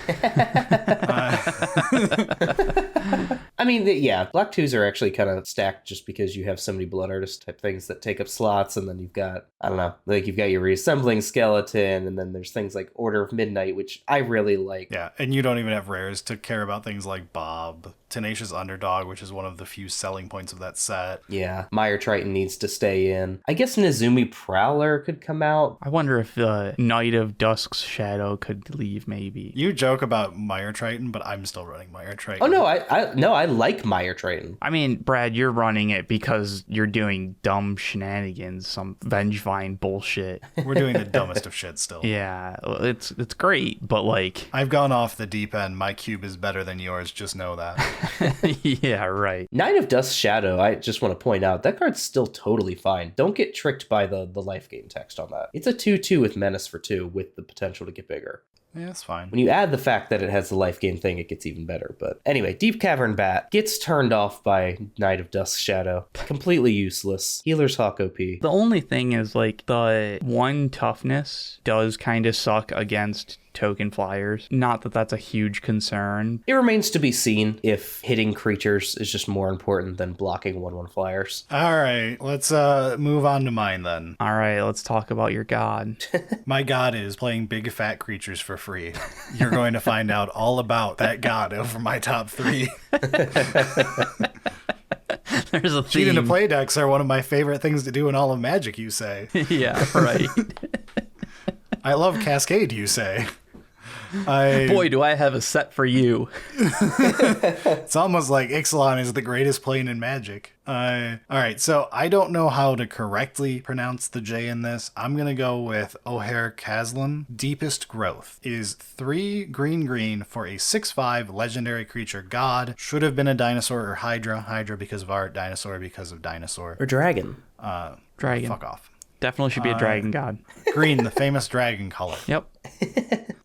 I mean, yeah, Black 2s are actually kind of stacked just because you have so many Blood Artist type things that take up slots, and then you've got, I don't know, like you've got your Reassembling Skeleton, and then there's things like Order of Midnight, which I really like. Yeah, and you don't even have rares to care about things like Bob, Tenacious Underdog, which is one of the few selling points of that set. Yeah, Mire Triton needs to stay in. I guess Nezumi Prowler could come out. I wonder if the Knight of Dusk's Shadow could leave, maybe. You joke about Mire Triton, but I'm still running Mire Triton. Oh, no, I like Mire Triton. I mean, Brad, you're running it because you're doing dumb shenanigans, some Vengevine bullshit. We're doing the dumbest of shit still. Yeah, it's great, but like... I've gone off the deep end. My cube is better than yours, just know that. Yeah, right. Knight of Dusk's Shadow, I just want to point out, that card's still totally fine. Don't get tricked by the life gain text on that. It's a 2/2 with Menace for 2 with the potential to get bigger. Yeah, that's fine. When you add the fact that it has the life gain thing, it gets even better. But anyway, Deep Cavern Bat gets turned off by Knight of Dusk's Shadow. Completely useless. Healer's Hawk OP. The only thing is, like, the 1 toughness does kind of suck against token flyers. Not that that's a huge concern. It remains to be seen if hitting creatures is just more important than blocking 1/1 flyers. All right, let's move on to mine then. All right, let's talk about your god. My god is playing big fat creatures for free. You're going to find out all about that god over my top 3. There's a Cheat into theme. play decks are one of my favorite things to do in all of Magic, you say. Yeah, right. I love Cascade, you say. Boy, do I have a set for you. It's almost like Ixalan is the greatest plane in Magic. All right, so I don't know how to correctly pronounce the J in this. I'm going to go with Ojer Kaslem. Deepest Growth is 3 green for a 6/5 legendary creature god. Should have been a dinosaur or Hydra. Hydra because of art, dinosaur because of dinosaur. Or dragon. Dragon. Fuck off. Definitely should be a dragon god. Green, the famous dragon color. Yep.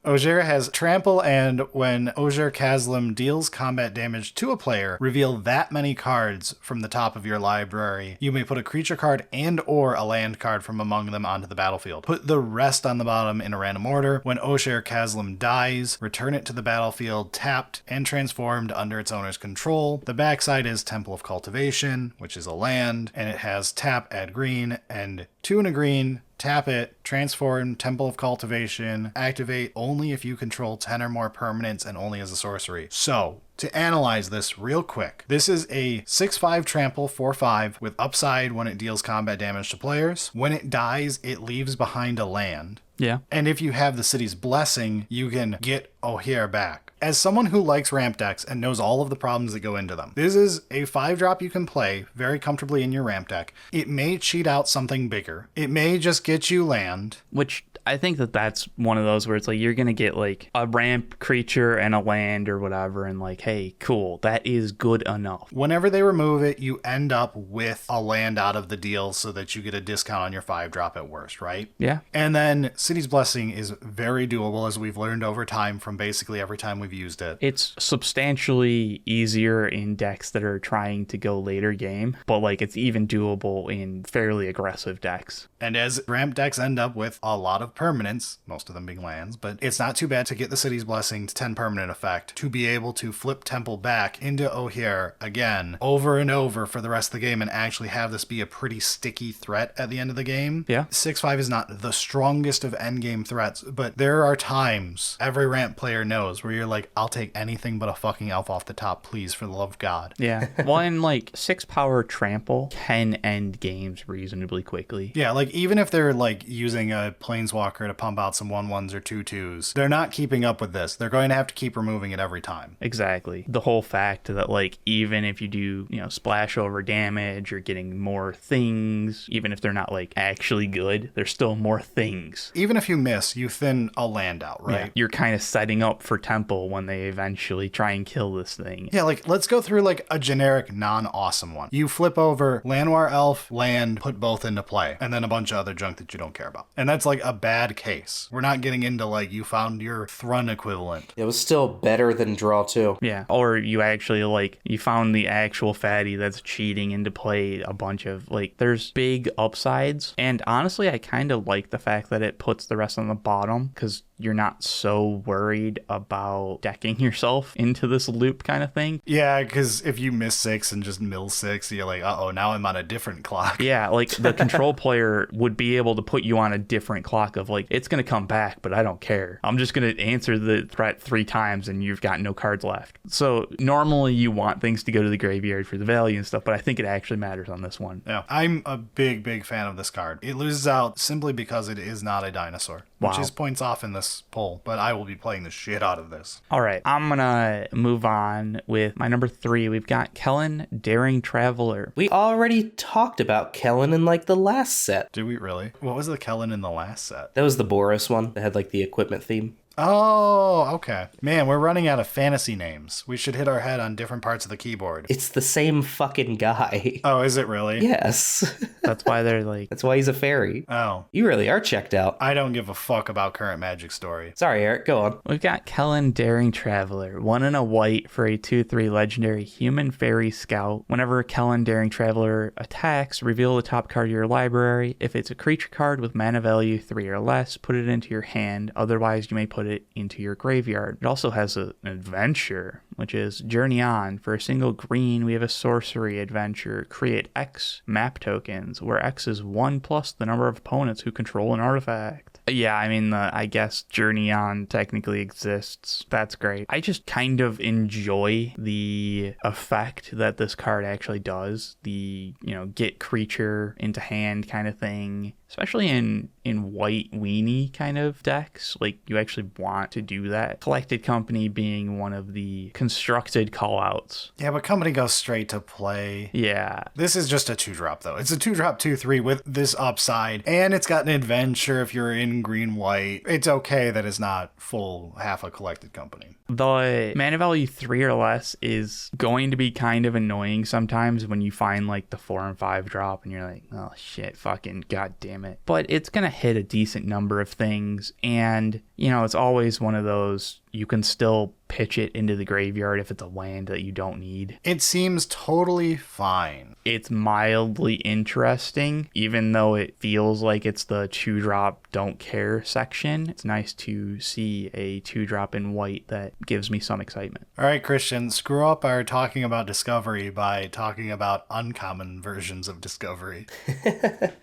Ojer has trample, and when Ojer Kaslem deals combat damage to a player, reveal that many cards from the top of your library. You may put a creature card and or a land card from among them onto the battlefield. Put the rest on the bottom in a random order. When Ojer Kaslem dies, return it to the battlefield tapped and transformed under its owner's control. The backside is Temple of Cultivation, which is a land, and it has tap, add green, and 2 and a green. Tap it, transform Temple of Cultivation, activate only if you control 10 or more permanents and only as a sorcery. So, to analyze this real quick, this is a 6/5 trample 4/5 with upside when it deals combat damage to players. When it dies, it leaves behind a land. Yeah. And if you have the city's blessing, you can get Ojer back. As someone who likes ramp decks and knows all of the problems that go into them, this is a 5-drop you can play very comfortably in your ramp deck. It may cheat out something bigger. It may just get you land. Which I think that's one of those where it's like you're going to get like a ramp creature and a land or whatever. And like, hey, cool. That is good enough. Whenever they remove it, you end up with a land out of the deal so that you get a discount on your 5-drop at worst, right? Yeah. And then City's Blessing is very doable, as we've learned over time from basically every time we've used it. It's substantially easier in decks that are trying to go later game, but like it's even doable in fairly aggressive decks. And as ramp decks end up with a lot of permanents, most of them being lands, but it's not too bad to get the City's Blessing to 10 permanent effect to be able to flip Temple back into Ojer again over and over for the rest of the game and actually have this be a pretty sticky threat at the end of the game. Yeah. 6/5 is not the strongest of endgame threats, but there are times every ramp player knows where you're like, I'll take anything but a fucking elf off the top, please, for the love of God. Yeah. Well, and like 6-power trample can end games reasonably quickly. Yeah, like even if they're like using a planeswalker to pump out some 1/1s or 2/2s, they're not keeping up with this. They're going to have to keep removing it every time. Exactly. The whole fact that like even if you do, splash over damage, you're getting more things, even if they're not like actually good, there's still more things. Even if you miss, you thin a land out, right? Yeah. You're kind of setting up for Temple when they eventually try and kill this thing. Yeah, like let's go through like a generic non-awesome one. You flip over Llanowar Elf, land, put both into play, and then a bunch of other junk that you don't care about. And that's like a bad case. We're not getting into like you found your Thrun equivalent. It was still better than draw 2. Yeah. Or you actually like you found the actual fatty that's cheating into play a bunch of like there's big upsides. And honestly, I kind of like the fact that it puts the rest on the bottom because you're not so worried about decking yourself into this loop kind of thing. Yeah, because if you miss 6 and just mill 6, you're like, uh-oh, now I'm on a different clock. Yeah, like the control player would be able to put you on a different clock of like, it's going to come back, but I don't care. I'm just going to answer the threat 3 times and you've got no cards left. So normally you want things to go to the graveyard for the value and stuff, but I think it actually matters on this one. Yeah, I'm a big fan of this card. It loses out simply because it is not a dinosaur, which is points off in this poll, but I will be playing the shit out of this. All right, I'm gonna move on with my number 3. We've got Kellan, Daring Traveler. We already talked about Kellan in like the last set. Did we really? What was the Kellan in the last set? That was the Boris one that had like the equipment theme. Oh, okay. Man, we're running out of fantasy names. We should hit our head on different parts of the keyboard. It's the same fucking guy. Oh, is it really? Yes. That's why they're like... That's why he's a fairy. Oh. You really are checked out. I don't give a fuck about current Magic story. Sorry, Eric, go on. We've got Kellan, Daring Traveler. 1 and a white for a 2/3 legendary human fairy scout. Whenever a Kellan, Daring Traveler attacks, reveal the top card of your library. If it's a creature card with mana value 3 or less, put it into your hand. Otherwise, you may put put it into your graveyard. It also has an adventure, which is Journey On. For a single green, we have a sorcery adventure. Create X map tokens, where X is 1 plus the number of opponents who control an artifact. Yeah, I mean, I guess Journey On technically exists. That's great. I just kind of enjoy the effect that this card actually does. The, get creature into hand kind of thing. Especially in white weenie kind of decks. Like, you actually want to do that. Collected Company being one of the constructed callouts. Yeah, but Company goes straight to play. Yeah. This is just a 2-drop, though. It's a 2-drop 2/3 with this upside. And it's got an adventure if you're in green-white. It's okay that it's not full half a Collected Company. The mana value 3 or less is going to be kind of annoying sometimes when you find, like, the 4 and 5 drop and you're like, oh, shit, fucking goddamn it. But it's going to hit a decent number of things, and it's always one of those, you can still pitch it into the graveyard if it's a land that you don't need. It seems totally fine. It's mildly interesting, even though it feels like it's the 2-drop don't care section. It's nice to see a 2-drop in white that gives me some excitement. All right, Christian, screw up our talking about Discovery by talking about uncommon versions of Discovery.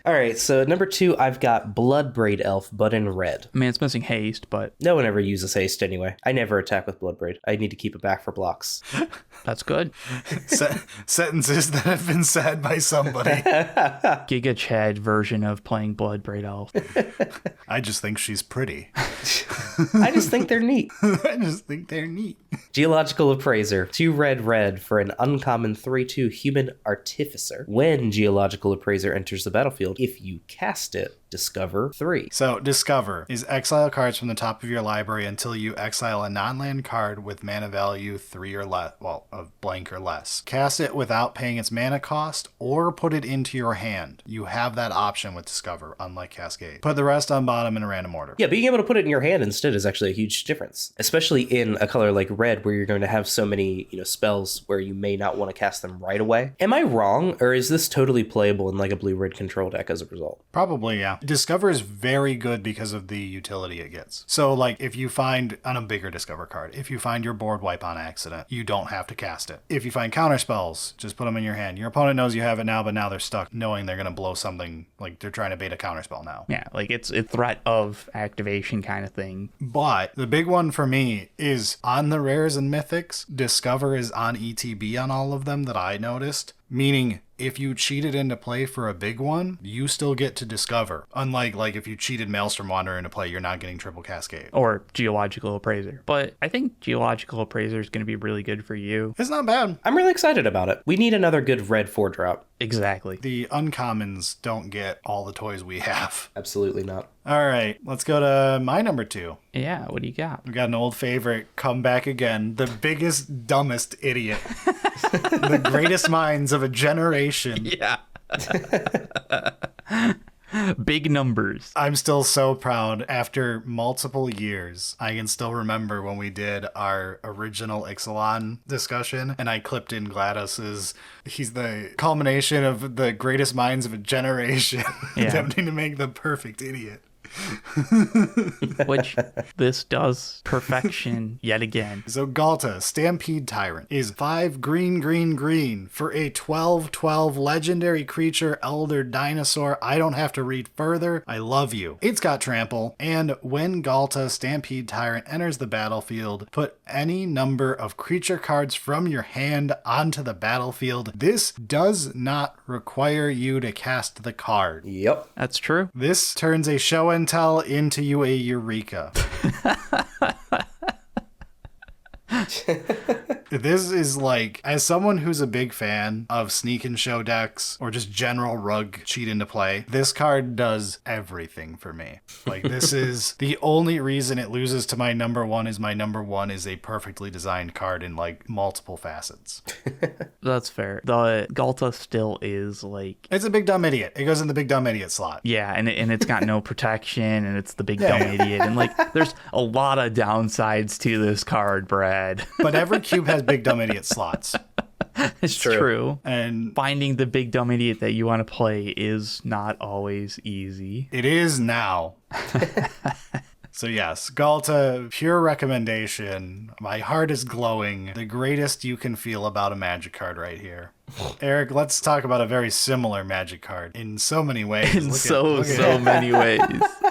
All right, so number 2, I've got Bloodbraid Elf, but in red. I mean, it's missing haste, but no one ever uses haste anyway. I never attack with Bloodbraid. I need to keep it back for blocks. That's good. Sentences that have been said by somebody. Giga Chad version of playing Bloodbraid Elf. I just think she's pretty. I just think they're neat. I just think they're neat. Geological Appraiser, 2 red for an uncommon 3/2 Human Artificer. When Geological Appraiser enters the battlefield, if you cast it, discover 3. So, discover is exile cards from the top of your library until you exile a non-land card with mana value 3 or less, of blank or less. Cast it without paying its mana cost, or put it into your hand. You have that option with Discover, unlike Cascade. Put the rest on bottom in a random order. Yeah, being able to put it in your hand instead is actually a huge difference, especially in a color like red where you're going to have so many, spells where you may not want to cast them right away. Am I wrong, or is this totally playable in like a blue-red control deck as a result? Probably, yeah. Discover is very good because of the utility it gets. So, like, if you find, on a bigger Discover card, if you find your board wipe on accident, you don't have to cast it. If you find counter spells, just put them in your hand. Your opponent knows you have it now, but now they're stuck knowing they're going to blow something, like they're trying to bait a counter spell now. Yeah, like it's a threat of activation kind of thing. But the big one for me is on the rares and mythics, Discover is on ETB on all of them that I noticed. Meaning, if you cheated into play for a big one, you still get to Discover. Unlike, like, if you cheated Maelstrom Wanderer into play, you're not getting triple Cascade. Or Geological Appraiser. But I think Geological Appraiser is going to be really good for you. It's not bad. I'm really excited about it. We need another good red 4-drop. Exactly. The uncommons don't get all the toys we have. Absolutely not. All right, let's go to my number 2. Yeah, what do you got? We got an old favorite come back again. The biggest, dumbest idiot. The greatest minds of a generation. Yeah. Big numbers. I'm still so proud. After multiple years, I can still remember when we did our original Ixalan discussion, and I clipped in Gladys's, he's the culmination of the greatest minds of a generation, attempting to make the perfect idiot. Which this does perfection yet again. So Ghalta, Stampede Tyrant, is 5 green for a 12/12 legendary creature, Elder Dinosaur. I don't have to read further. I love you. It's got trample, and when Ghalta, Stampede Tyrant enters the battlefield, put any number of creature cards from your hand onto the battlefield. This does not require you to cast the card. Yep. That's true. This turns a show and tell into you a Eureka. This is like, as someone who's a big fan of sneak and show decks or just general rug cheat into play, this card does everything for me. Like, this is the only reason it loses to my number 1 is my number 1 is a perfectly designed card in like multiple facets. That's fair. The Ghalta still is like, It's a big dumb idiot. It goes in the big dumb idiot slot. yeah, and it's got no protection, and it's the big dumb idiot, and like there's a lot of downsides to this card, Brad. But every cube has big dumb idiot slots. It's true. And Finding the big dumb idiot that you want to play is not always easy. it is now. So yes, Ghalta, pure recommendation. My heart is glowing. The greatest you can feel about a magic card right here. Eric, let's talk about a very similar magic card in so many ways. In so many ways.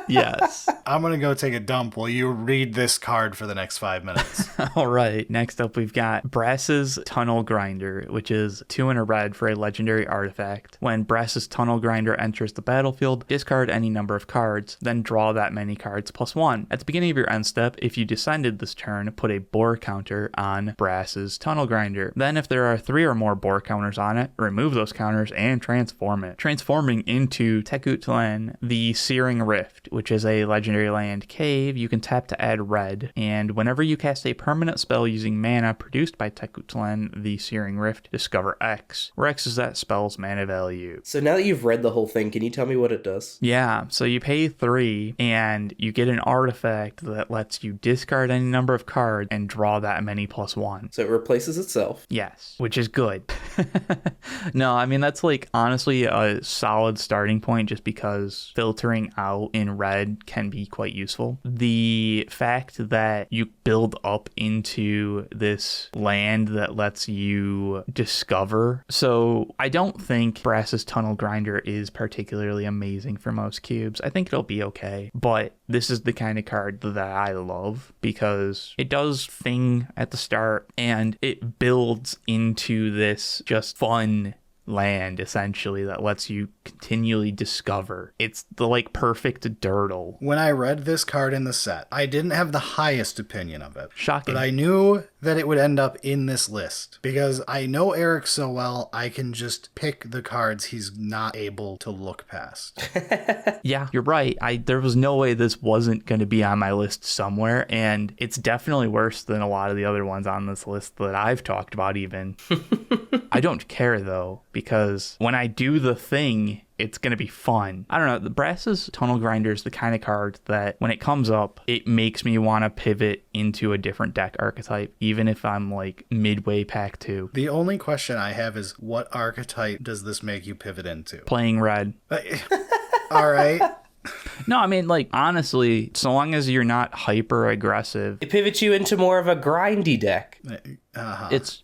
Yes. I'm going to go take a dump while you read this card for the next 5 minutes. All right. Next up, we've got Brass's Tunnel Grinder, which is 2 and a red for a legendary artifact. When Brass's Tunnel Grinder enters the battlefield, discard any number of cards, then draw that many cards +1. At the beginning of your end step, if you descended this turn, put a boar counter on Brass's Tunnel Grinder. Then if there are 3 or more boar counters on it, remove those counters and transform it. Transforming into Teku'tlan, the Searing Rift, which is a legendary land cave. You can tap to add red, and whenever you cast a permanent spell using mana produced by Teku'tlan, the Searing Rift, discover X, where X is that spell's mana value. So now that you've read the whole thing, can you tell me what it does? Yeah, so you pay 3, and you get an artifact that lets you discard any number of cards and draw that many +1. So it replaces itself. Yes, which is good. No, I mean, that's like honestly a solid starting point just because filtering out in red can be quite useful. The fact that you build up into this land that lets you discover. So I don't think Brass's Tunnel Grinder is particularly amazing for most cubes. I think it'll be okay, but this is the kind of card that I love because it does thing at the start and it builds into this just fun land essentially that lets you continually discover. It's the like perfect dirtle. When I read this card in the set, I didn't have the highest opinion of it. Shocking. But I knew that it would end up in this list because I know Eric so well, I can just pick the cards he's not able to look past. Yeah, you're right. There was no way this wasn't going to be on my list somewhere, and it's definitely worse than a lot of the other ones on this list that I've talked about even. I don't care though, because when I do the thing, it's going to be fun. I don't know. The Brass's Tunnel Grinder is the kind of card that when it comes up, it makes me want to pivot into a different deck archetype, even if I'm like midway pack 2. The only question I have is what archetype does this make you pivot into? Playing red. All right. No, I mean, like, honestly, so long as you're not hyper aggressive. It pivots you into more of a grindy deck.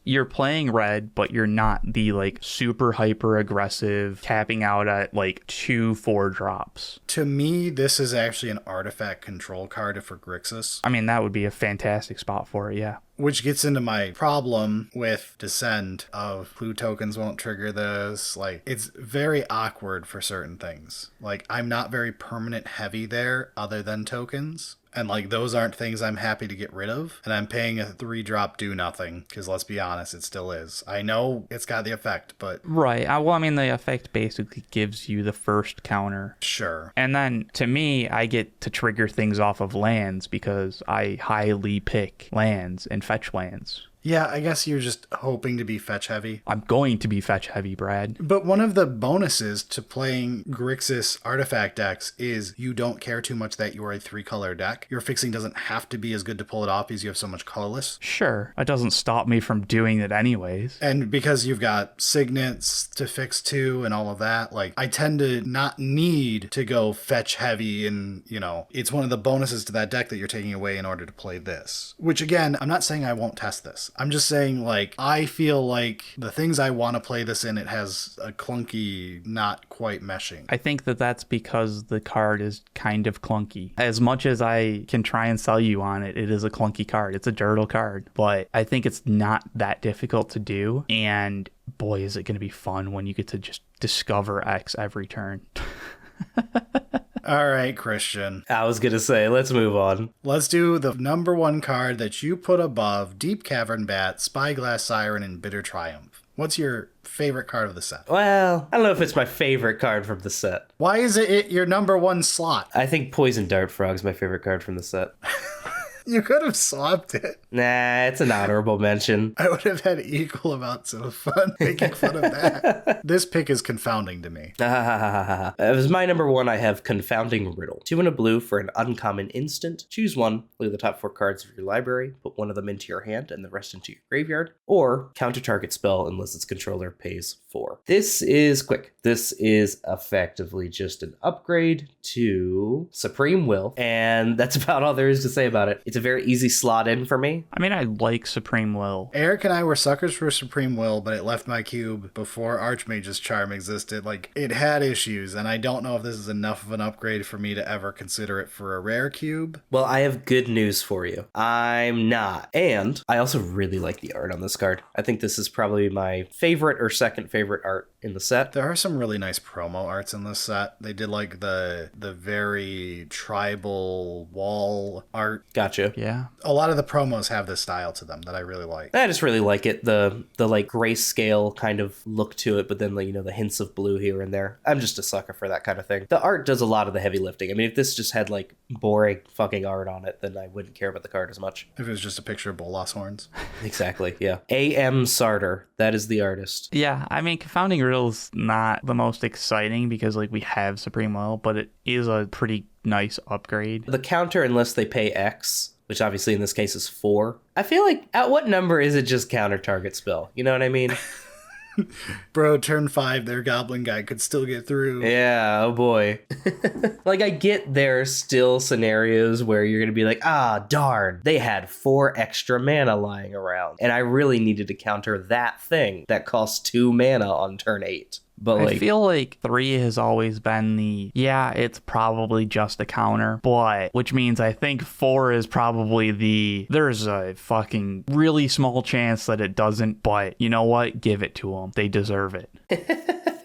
You're playing red, but you're not the like super hyper aggressive capping out at like 2/4 drops. To me, this is actually an artifact control card for Grixis. I mean, that would be a fantastic spot for it, yeah. Which gets into my problem with Descent of blue tokens won't trigger this. Like, it's very awkward for certain things. Like, I'm not very permanent heavy there other than tokens. And, like, those aren't things I'm happy to get rid of. And I'm paying a 3-drop do nothing. Because, let's be honest, it still is. I know it's got the effect, but... Right. Well, I mean, the effect basically gives you the first counter. Sure. And then, to me, I get to trigger things off of lands because I highly pick lands and fetch lands. Yeah, I guess you're just hoping to be fetch heavy. I'm going to be fetch heavy, Brad. But one of the bonuses to playing Grixis artifact decks is you don't care too much that you're a 3-color deck. Your fixing doesn't have to be as good to pull it off because you have so much colorless. Sure. That doesn't stop me from doing it anyways. And because you've got signets to fix too and all of that, like, I tend to not need to go fetch heavy and, you know, it's one of the bonuses to that deck that you're taking away in order to play this. Which, again, I'm not saying I won't test this. I'm just saying, like, I feel like the things I want to play this in, it has a clunky, not quite meshing. I think that that's because the card is kind of clunky. As much as I can try and sell you on it, it is a clunky card. It's a dirtle card, but I think it's not that difficult to do. And boy, is it going to be fun when you get to just discover X every turn. All right, Christian. I was going to say, let's move on. Let's do the number 1 card that you put above Deep Cavern Bat, Spyglass Siren, and Bitter Triumph. What's your favorite card of the set? Well, I don't know if it's my favorite card from the set. Why is it your number 1 slot? I think Poison Dart Frog's my favorite card from the set. You could have swapped it. Nah, it's an honorable mention. I would have had equal amounts of fun making fun of that. This pick is confounding to me. As my number one, I have Confounding Riddle. 2 and a blue for an uncommon instant. Choose one, play the top 4 cards of your library, put one of them into your hand and the rest into your graveyard, or counter target spell unless its controller pays 4. This is quick. This is effectively just an upgrade to Supreme Will, and that's about all there is to say about it. It's a very easy slot in for me. I mean, I like Supreme Will. Eric and I were suckers for Supreme Will, but it left my cube before Archmage's Charm existed. Like, it had issues, and I don't know if this is enough of an upgrade for me to ever consider it for a rare cube. Well, I have good news for you. I'm not. And I also really like the art on this card. I think this is probably my favorite or second favorite art in the set. There are some really nice promo arts in this set. They did like the very tribal wall art. Gotcha. Yeah. A lot of the promos have this style to them that I really like. I just really like it. The like grayscale kind of look to it, but then like, you know, the hints of blue here and there. I'm just a sucker for that kind of thing. The art does a lot of the heavy lifting. I mean, if this just had like boring fucking art on it, then I wouldn't care about the card as much. If it was just a picture of Bolas horns. Exactly, yeah. A.M. Sarter, that is the artist. Yeah, I mean, Confounding Riddle's not the most exciting because, like, we have Supreme Will, but it is a pretty nice upgrade. The counter, unless they pay X, which obviously in this case is 4. I feel like, at what number is it just counter target spell? You know what I mean? Bro, turn 5, their goblin guy could still get through. Yeah, oh boy. Like, I get there are still scenarios where you're going to be like, darn, they had 4 extra mana lying around. And I really needed to counter that thing that costs 2 mana on turn 8. But I feel like 3 has always been it's probably just a counter, but which means I think 4 is probably there's a fucking really small chance that it doesn't, but you know what? Give it to them. They deserve it.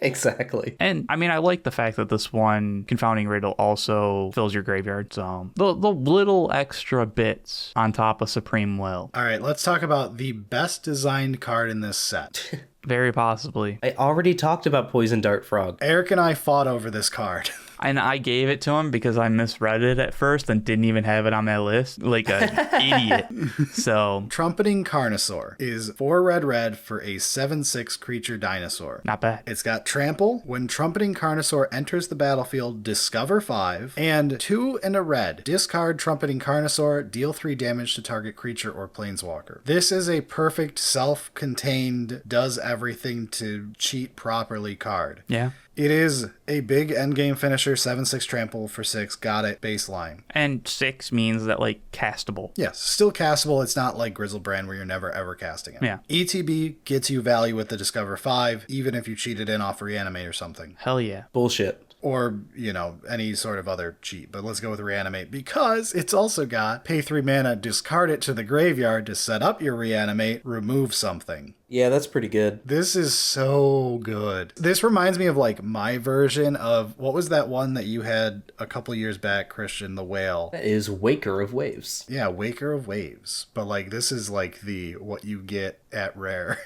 Exactly. And I mean, I like the fact that this one, Confounding Riddle, also fills your graveyard. So the little extra bits on top of Supreme Will. All right, let's talk about the best designed card in this set. Very possibly. I already talked about Poison Dart Frog. Eric and I fought over this card. And I gave it to him because I misread it at first and didn't even have it on my list, like an idiot. So Trumpeting Carnosaur is 4 red for a 7/6 creature dinosaur. not bad. It's got trample. When Trumpeting Carnosaur enters the battlefield, discover 5, and 2 and a red. Discard Trumpeting Carnosaur, deal 3 damage to target creature or planeswalker. This is a perfect self-contained, does everything to cheat properly card. Yeah. It is a big endgame finisher, 7/6 trample for 6, got it, baseline. And 6 means that, like, castable. Yes, still castable. It's not like Grizzlebrand where you're never ever casting it. Yeah. ETB gets you value with the Discover 5, even if you cheated in off Reanimate or something. Hell yeah. Bullshit. Or, you know, any sort of other cheat. But let's go with Reanimate because it's also got pay 3 mana, discard it to the graveyard to set up your Reanimate, remove something. Yeah, that's pretty good. This is so good. This reminds me of like my version of, what was that one that you had a couple years back, Christian, the whale? That is Waker of Waves. Yeah, Waker of Waves. But like this is like what you get at rare.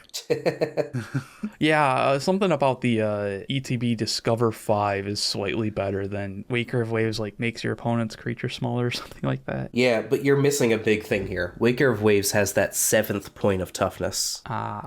Yeah, something about the ETB Discover 5 is slightly better than Waker of Waves, like makes your opponent's creature smaller or something like that. Yeah, but you're missing a big thing here. Waker of Waves has that 7th point of toughness.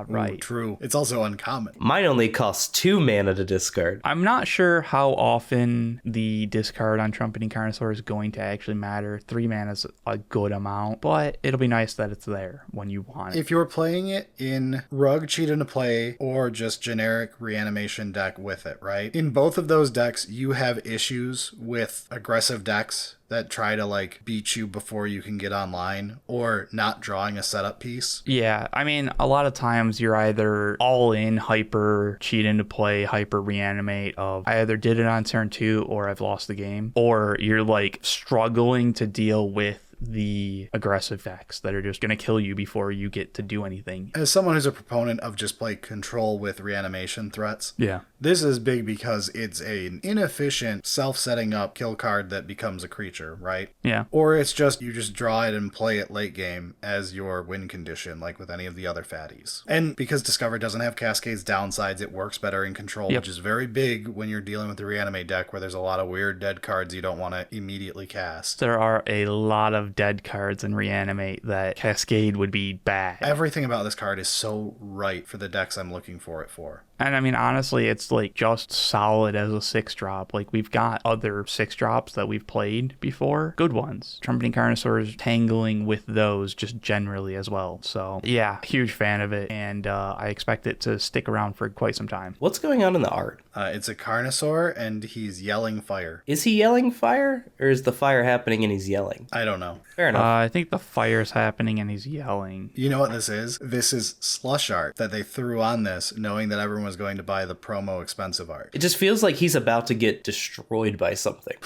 Right. Ooh, true. It's also uncommon. Mine only costs 2 mana to discard. I'm not sure how often the discard on Trumpeting Carnosaur is going to actually matter. 3 mana is a good amount, but it'll be nice that it's there when you want it. If you're playing it in Rug Cheat into Play or just generic Reanimation deck with it, right? In both of those decks, you have issues with aggressive decks that try to like beat you before you can get online or not drawing a setup piece. Yeah, I mean, a lot of times you're either all in hyper cheat into play, hyper reanimate of I either did it on turn 2 or I've lost the game, or you're like struggling to deal with the aggressive decks that are just going to kill you before you get to do anything. As someone who's a proponent of just play control with reanimation threats, Yeah, This is big because it's an inefficient self-setting up kill card that becomes a creature, right? Yeah. Or it's just, you just draw it and play it late game as your win condition, like with any of the other fatties. And because Discover doesn't have Cascade's downsides, it works better in control, which is very big when you're dealing with the Reanimate deck where there's a lot of weird dead cards you don't want to immediately cast. There are a lot of dead cards in Reanimate that Cascade would be bad. Everything about this card is so right for the decks I'm looking for it for. And I mean, honestly, it's like just solid as a 6-drop. Like, we've got other 6-drops that we've played before. Good ones. Trumpeting Carnosaur is tangling with those just generally as well. So, yeah, huge fan of it. And I expect it to stick around for quite some time. What's going on in the art? It's a Carnosaur, and he's yelling fire. Is he yelling fire? Or is the fire happening and he's yelling? I don't know. Fair enough. I think the fire's happening and he's yelling. You know what this is? This is slush art that they threw on this, knowing that everyone was going to buy the promo expensive art. It just feels like he's about to get destroyed by something.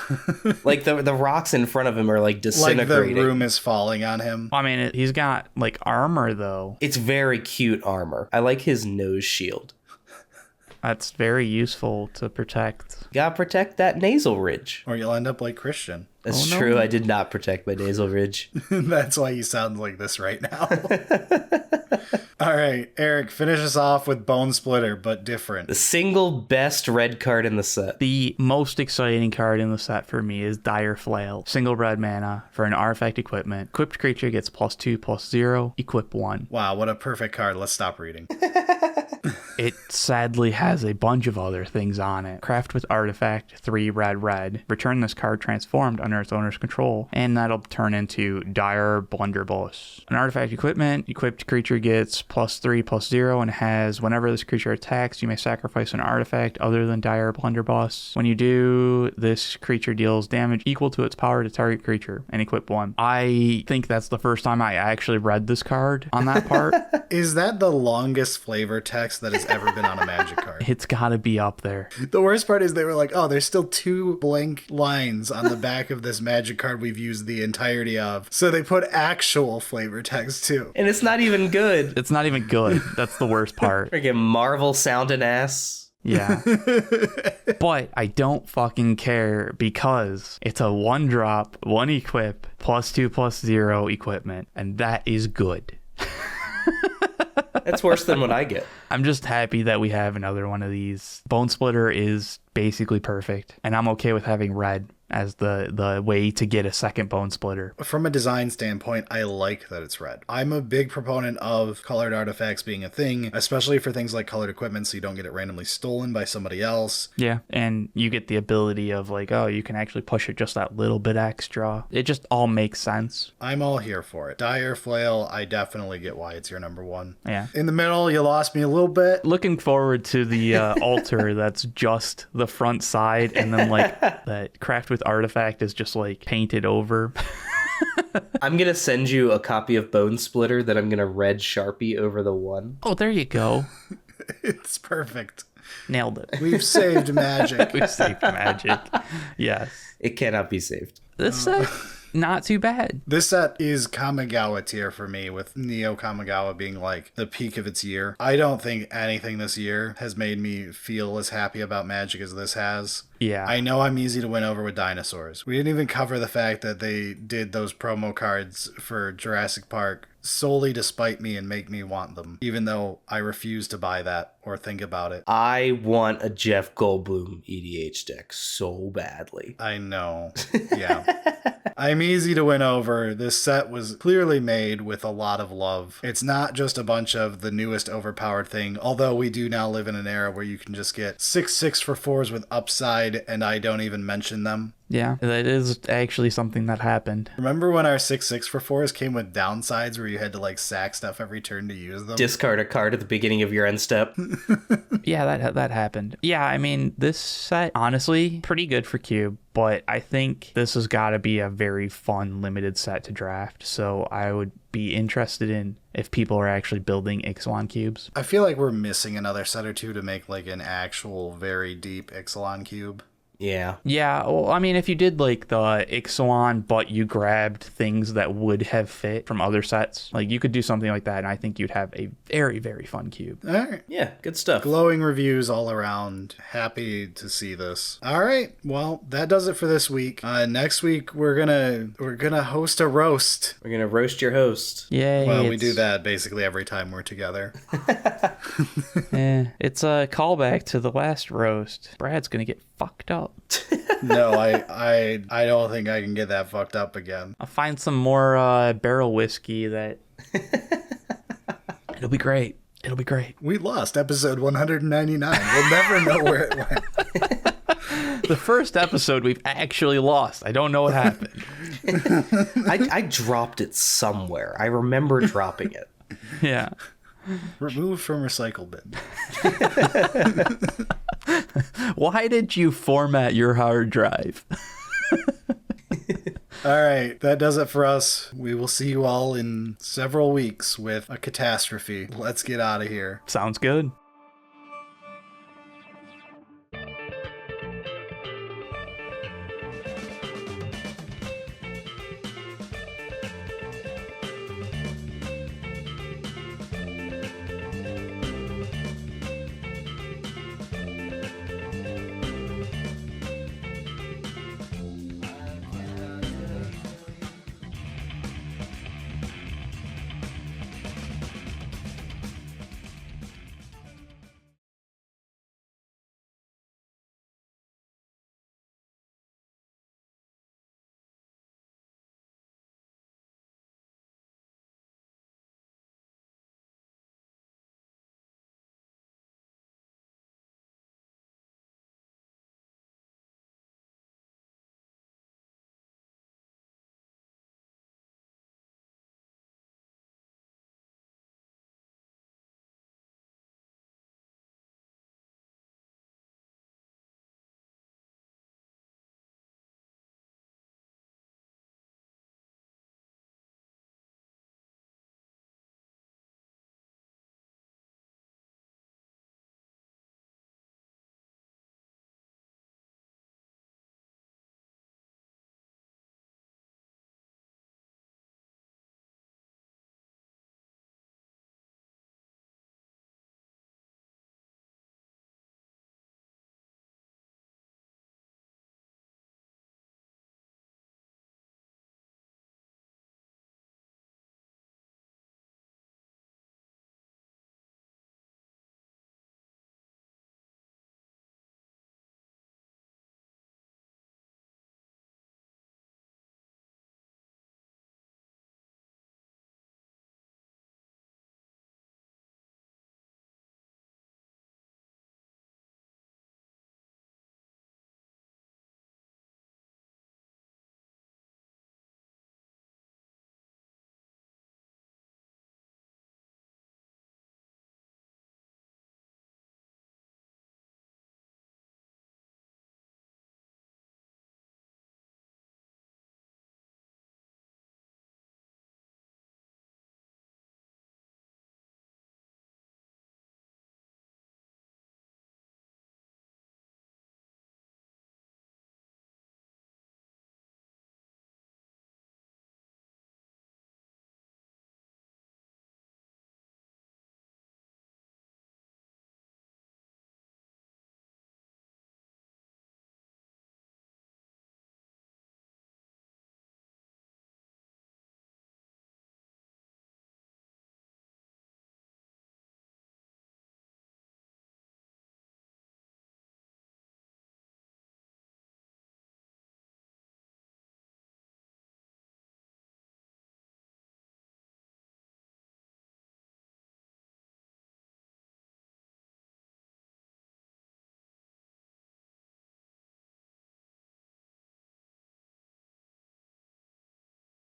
Like the rocks in front of him are like disintegrating. Like the room is falling on him. I mean, he's got like armor though. It's very cute armor. I like his nose shield. That's very useful to protect. Gotta protect that nasal ridge. Or you'll end up like Christian. That's true. I did not protect my nasal ridge. That's why he sounds like this right now. All right, Eric, finish us off with Bone Splitter, but different. The single best red card in the set. The most exciting card in the set for me is Dire Flail. Single red mana for an artifact equipment. Equipped creature gets +2/+0, equip 1. Wow, what a perfect card. Let's stop reading. It sadly has a bunch of other things on it. Craft with artifact, 3 red. Return this card transformed under its owner's control, and that'll turn into Dire Blunderbuss. An artifact equipment, equipped creature gets +3/+0 and has, whenever this creature attacks, you may sacrifice an artifact other than Dire Blunderbuss. When you do, this creature deals damage equal to its power to target creature and equip 1. I think that's the first time I actually read this card on that part. Is that the longest flavor text that has ever been on a Magic card? It's gotta be up there. The worst part is they were like, oh, there's still 2 blank lines on the back of this Magic card we've used the entirety of. So they put actual flavor text too. And it's not even good. It's not even good. That's the worst part. Freaking Marvel sounding ass. Yeah. But I don't fucking care because it's a 1-drop, 1 equip, +2/+0 equipment, and that is good. That's worse than what I get. I'm just happy that we have another one of these. Bone Splitter is basically perfect, and I'm okay with having red as the way to get a second Bone Splitter. From a design standpoint, I like that it's red. I'm a big proponent of colored artifacts being a thing, especially for things like colored equipment so you don't get it randomly stolen by somebody else. Yeah, and you get the ability of like, oh, you can actually push it just that little bit extra. It just all makes sense. I'm all here for it. Dire Flail, I definitely get why it's your number 1. Yeah. In the middle, you lost me a little bit. Looking forward to the altar that's just the front side, and then like that craft with artifact is just like painted over. I'm going to send you a copy of Bone Splitter that I'm going to red Sharpie over the 1. Oh, there you go. It's perfect. Nailed it. We've saved Magic. We've saved Magic. Yes. It cannot be saved. This set, not too bad. This set is Kamigawa tier for me, with Neo Kamigawa being like the peak of its year. I don't think anything this year has made me feel as happy about Magic as this has. Yeah. I know I'm easy to win over with dinosaurs. We didn't even cover the fact that they did those promo cards for Jurassic Park solely to spite me and make me want them, even though I refuse to buy that or think about it. I want a Jeff Goldblum EDH deck so badly. I know. Yeah. I'm easy to win over. This set was clearly made with a lot of love. It's not just a bunch of the newest overpowered thing, although we do now live in an era where you can just get 6/6 for 4s with upside, and I don't even mention them. Yeah, that is actually something that happened. Remember when our 6/6 for 4s came with downsides where you had to like sack stuff every turn to use them? Discard a card at the beginning of your end step. Yeah, that happened. Yeah, I mean, this set, honestly, pretty good for Cube, but I think this has got to be a very fun, limited set to draft, so I would be interested in if people are actually building Ixalan cubes. I feel like we're missing another set or two to make like an actual very deep Ixalan cube. Yeah. Yeah, well, I mean, if you did like the Ixalan, but you grabbed things that would have fit from other sets, like you could do something like that, and I think you'd have a very, very fun cube. All right. Yeah, good stuff. Glowing reviews all around. Happy to see this. All right. Well, that does it for this week. Next week we're gonna host a roast. We're gonna roast your host. Yay. Well, we do that basically every time we're together. It's a callback to the last roast. Brad's gonna get fucked up. No, I don't think I can get that fucked up again. I'll find some more barrel whiskey that... It'll be great. It'll be great. We lost episode 199. We'll never know where it went. The first episode we've actually lost. I don't know what happened. I dropped it somewhere. I remember dropping it. Yeah. Removed from recycle bin. Why did you format your hard drive? All right, that does it for us. We will see you all in several weeks with a catastrophe. Let's get out of here. Sounds good.